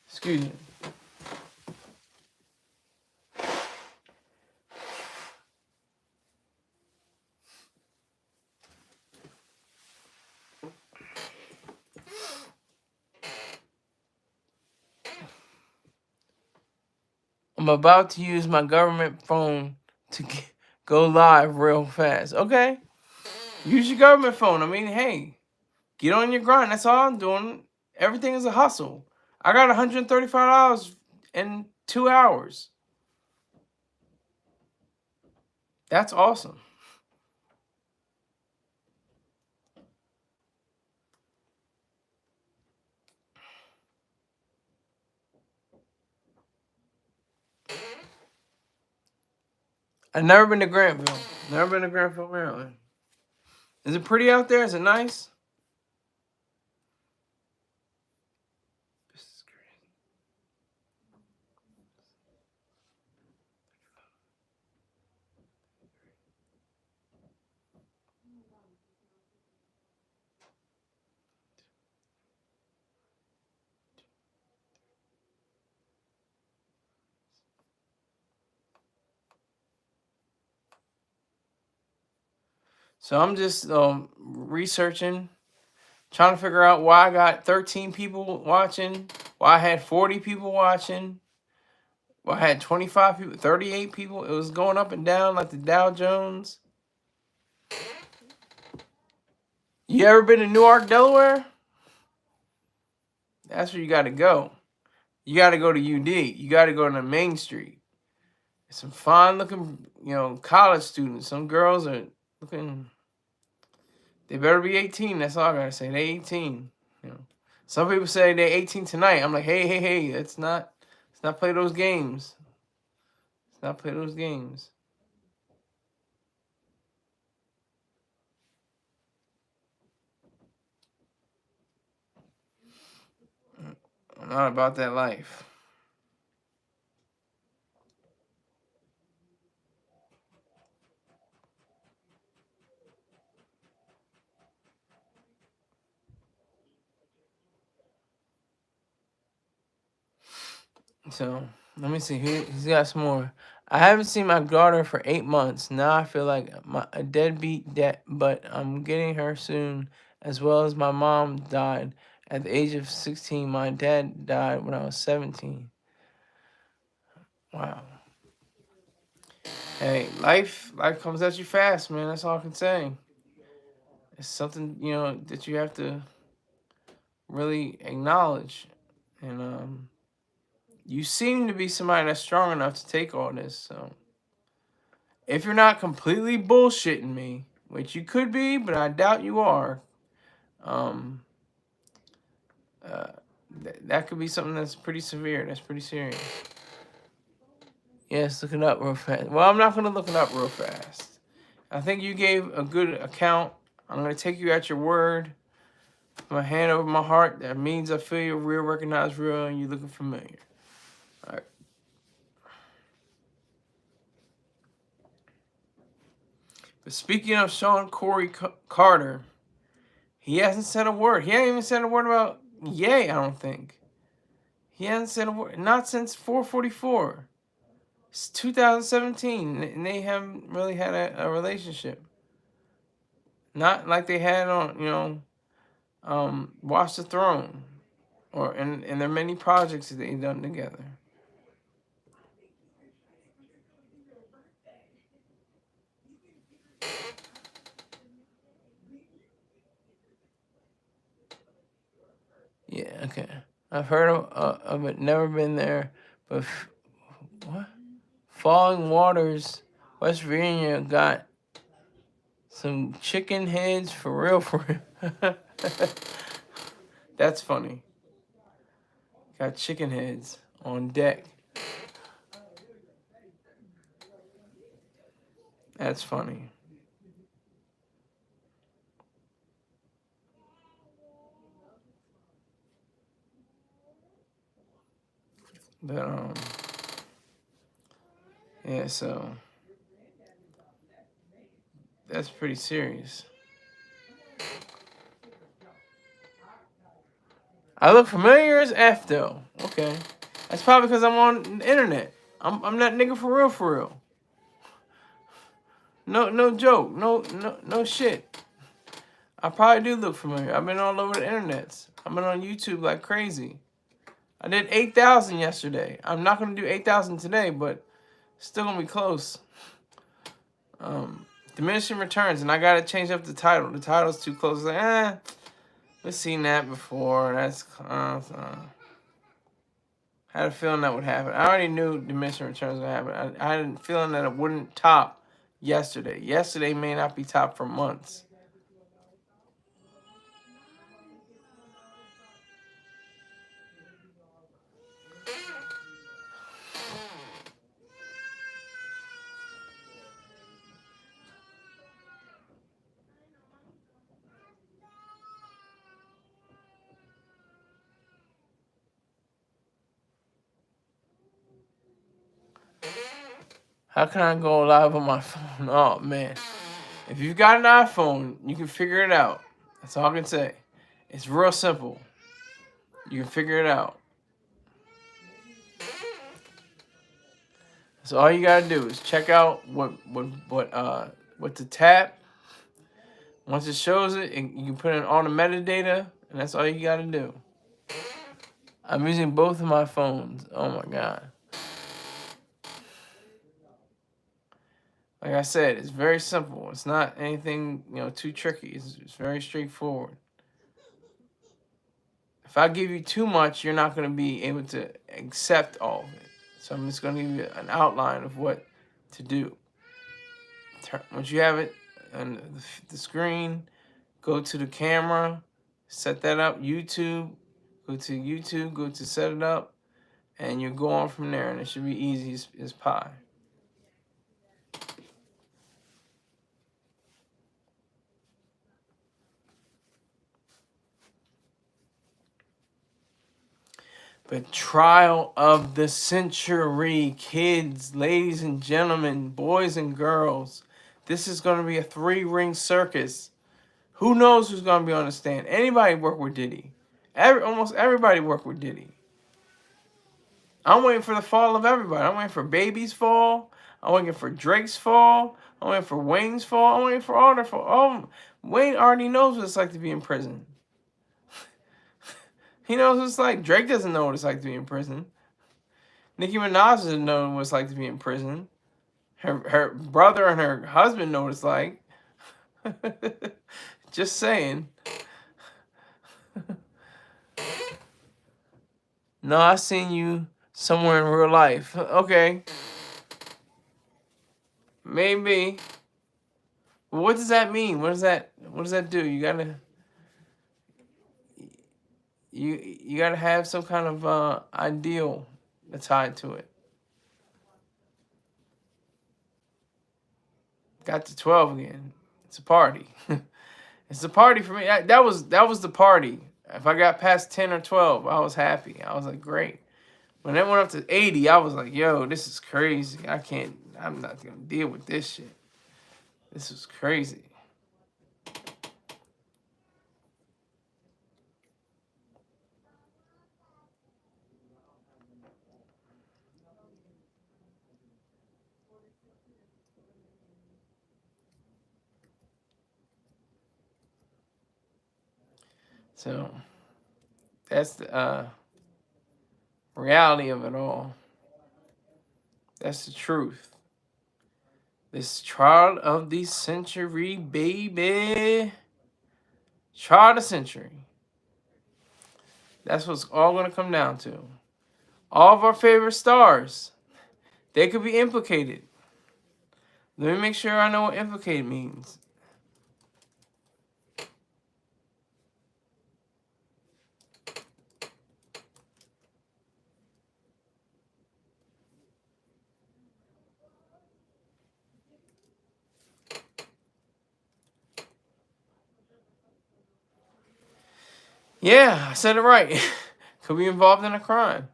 Excuse me. I'm about to use my government phone to go live real fast. Okay. Use your government phone. I mean, hey, get on your grind. That's all I'm doing. Everything is a hustle. I got $135 in 2 hours. That's awesome. I've never been to Grantville. Never been to Grantville, Maryland. Is it pretty out there? Is it nice? So I'm just researching, trying to figure out why I got 13 people watching, why I had 40 people watching, why I had 25 people, 38 people. It was going up and down like the Dow Jones. You ever been to Newark, Delaware? That's where you got to go. You got to go to UD. You got to go to Main Street. Some fine looking, college students. Some girls are looking. They better be 18. That's all I gotta say. They 18. Some people say they're 18 tonight. I'm like, hey. Let's not play those games. Let's not play those games. I'm not about that life. So let me see. He's got some more. I haven't seen my daughter for 8 months. Now I feel like a deadbeat but I'm getting her soon. As well as my mom died at the age of 16. My dad died when I was 17. Wow. Hey, life comes at you fast, man. That's all I can say. It's something, that you have to really acknowledge. And you seem to be somebody that's strong enough to take all this. So if you're not completely bullshitting me, which you could be, but I doubt you are, that could be something that's pretty severe. That's pretty serious. Yes, look it up real fast. Well, I'm not going to look it up real fast. I think you gave a good account. I'm going to take you at your word. My hand over my heart. That means I feel you're real, recognize real, and you're looking familiar. All right. But speaking of Sean Corey Carter, he hasn't said a word. He hasn't even said a word about Ye, I don't think. He hasn't said a word. Not since 444. It's 2017, and they haven't really had a relationship. Not like they had on, Watch the Throne, or in their many projects that they've done together. Yeah, okay. I've heard of it, never been there, but what? Falling Waters, West Virginia got some chicken heads for real, for real. That's funny. Got chicken heads on deck. That's funny. But yeah, so that's pretty serious. I look familiar as F though. Okay. That's probably because I'm on the internet. I'm that nigga for real, for real. No joke. No shit. I probably do look familiar. I've been all over the internets. I've been on YouTube like crazy. I did 8,000 yesterday. I'm not gonna do 8,000 today, but still gonna be close. Diminishing returns, and I gotta change up the title. The title's too close. Like, we've seen that before. That's had a feeling that would happen. I already knew diminishing returns would happen. I had a feeling that it wouldn't top yesterday. Yesterday may not be top for months. How can I go live on my phone? Oh man. If you've got an iPhone, you can figure it out. That's all I can say. It's real simple. You can figure it out. So all you gotta do is check out what to tap. Once it shows it, you can put in all the metadata, and that's all you gotta do. I'm using both of my phones. Oh my god. Like I said, it's very simple. It's not anything, too tricky. It's very straightforward. If I give you too much, you're not going to be able to accept all of it. So I'm just going to give you an outline of what to do. Once you have it on the screen, go to the camera, set that up, YouTube, go to set it up, and you go on from there, and it should be easy as pie. But trial of the century, kids, ladies and gentlemen, boys and girls. This is going to be a 3-ring circus. Who knows who's going to be on the stand? Anybody work with Diddy. Almost everybody work with Diddy. I'm waiting for the fall of everybody. I'm waiting for Baby's fall. I'm waiting for Drake's fall. I'm waiting for Wayne's fall. I'm waiting for all their fall. Oh, Wayne already knows what it's like to be in prison. He knows what it's like. Drake doesn't know what it's like to be in prison. Nicki Minaj doesn't know what it's like to be in prison. Her brother and her husband know what it's like. Just saying. No, I seen you somewhere in real life. Okay. Maybe. But what does that mean? What does that do? You gotta have some kind of ideal tied to it. Got to 12 again. It's a party. It's a party for me. That was the party. If I got past 10 or 12, I was happy. I was like, great. When that went up to 80, I was like, yo, this is crazy. I'm not gonna deal with this shit. This is crazy. So that's the reality of it all. That's the truth. This trial of the century, baby. Trial of the century. That's what's all going to come down to. All of our favorite stars, they could be implicated. Let me make sure I know what implicated means. Yeah, I said it right. Could be involved in a crime.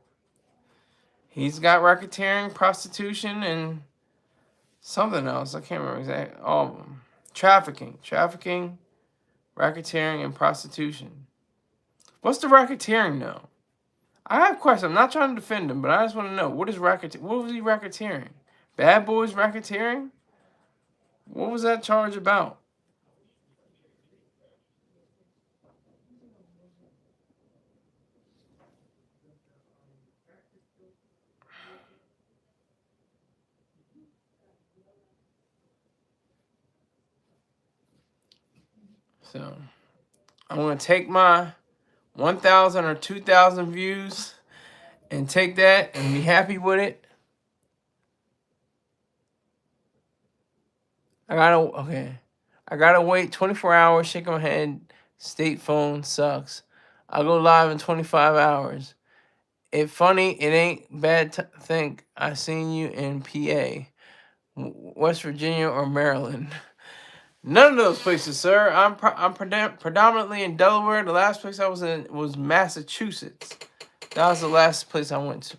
He's got racketeering, prostitution, and something else. I can't remember exactly. All of them. Trafficking, racketeering, and prostitution. What's the racketeering though? I have questions. I'm not trying to defend him, but I just want to know, what is racketeering? What was he racketeering? Bad Boys racketeering? What was that charge about? So, I'm going to take my 1,000 or 2,000 views and take that and be happy with it. I gotta wait 24 hours, shake my head, state phone sucks. I'll go live in 25 hours. It funny, it ain't bad to think I seen you in PA, West Virginia or Maryland. None of those places, sir. I'm predominantly in Delaware. The last place I was in was Massachusetts. That was the last place I went to.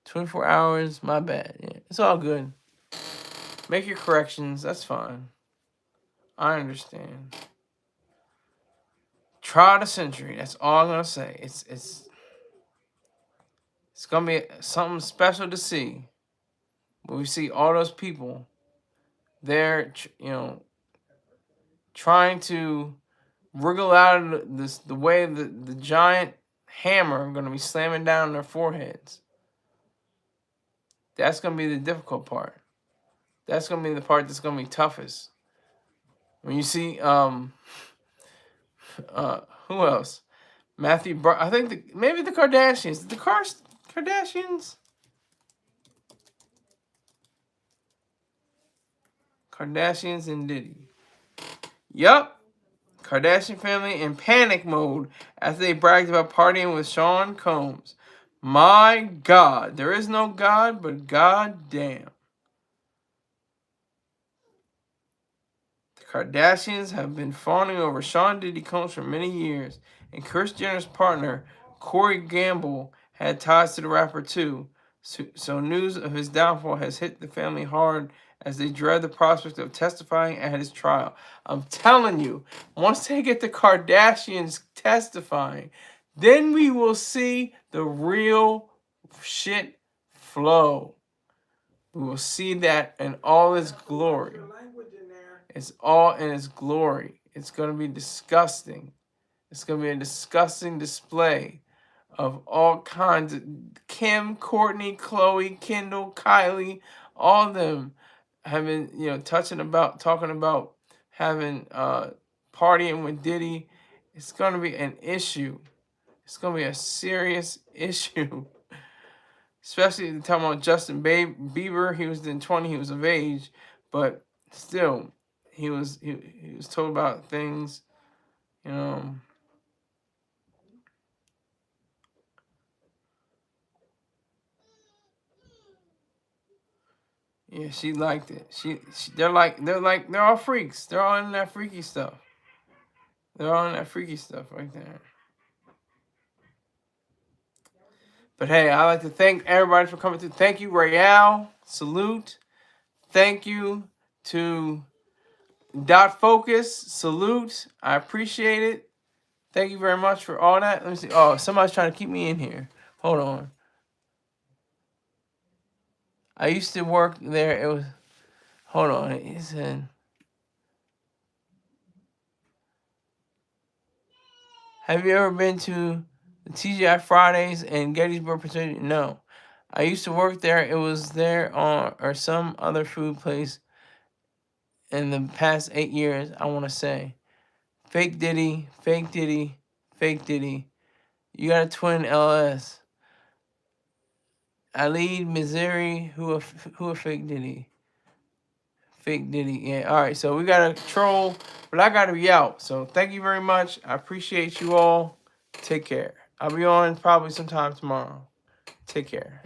24 hours, my bad. Yeah, it's all good. Make your corrections. That's fine. I understand. Trial of the century. That's all I'm gonna say. It's gonna be something special to see. When we see all those people, they're trying to wriggle out of this the way the giant hammer gonna be slamming down on their foreheads. That's gonna be the difficult part. That's gonna be the part that's gonna be toughest. When you see Who else? I think maybe the Kardashians. The Kardashians? Kardashians and Diddy. Yup. Kardashian family in panic mode as they bragged about partying with Sean Combs. My God. There is no God, but God damn. The Kardashians have been fawning over Sean Diddy Combs for many years, and Kris Jenner's partner, Corey Gamble, had ties to the rapper too. So news of his downfall has hit the family hard as they dread the prospect of testifying at his trial. I'm telling you, once they get the Kardashians testifying, then we will see the real shit flow. We will see that in all its glory. It's all in its glory. It's going to be disgusting. It's going to be a disgusting display of all kinds of Kim, Courtney, Khloe, Kendall, Kylie, all of them have been, talking about having partying with Diddy. It's going to be an issue. It's going to be a serious issue. Especially talking about Justin Bieber. He was in 20, he was of age, but still, he was told about things, Yeah, she liked it. They're all freaks. They're all in that freaky stuff. They're all in that freaky stuff right there. But hey, I'd like to thank everybody for coming through. Thank you, Royale. Salute. Thank you to Dot Focus. Salute. I appreciate it. Thank you very much for all that. Let me see. Oh, somebody's trying to keep me in here. Hold on. I used to work there. It was. Hold on. It said. Have you ever been to the TGI Fridays in Gettysburg, Pennsylvania? No. I used to work there. It was there or some other food place in the past 8 years, I want to say. Fake Diddy, fake Diddy, fake Diddy. You got a twin LS. Ali, Missouri, who a fake Diddy? Fake Diddy, yeah. All right, so we got a troll, but I got to be out. So thank you very much. I appreciate you all. Take care. I'll be on probably sometime tomorrow. Take care.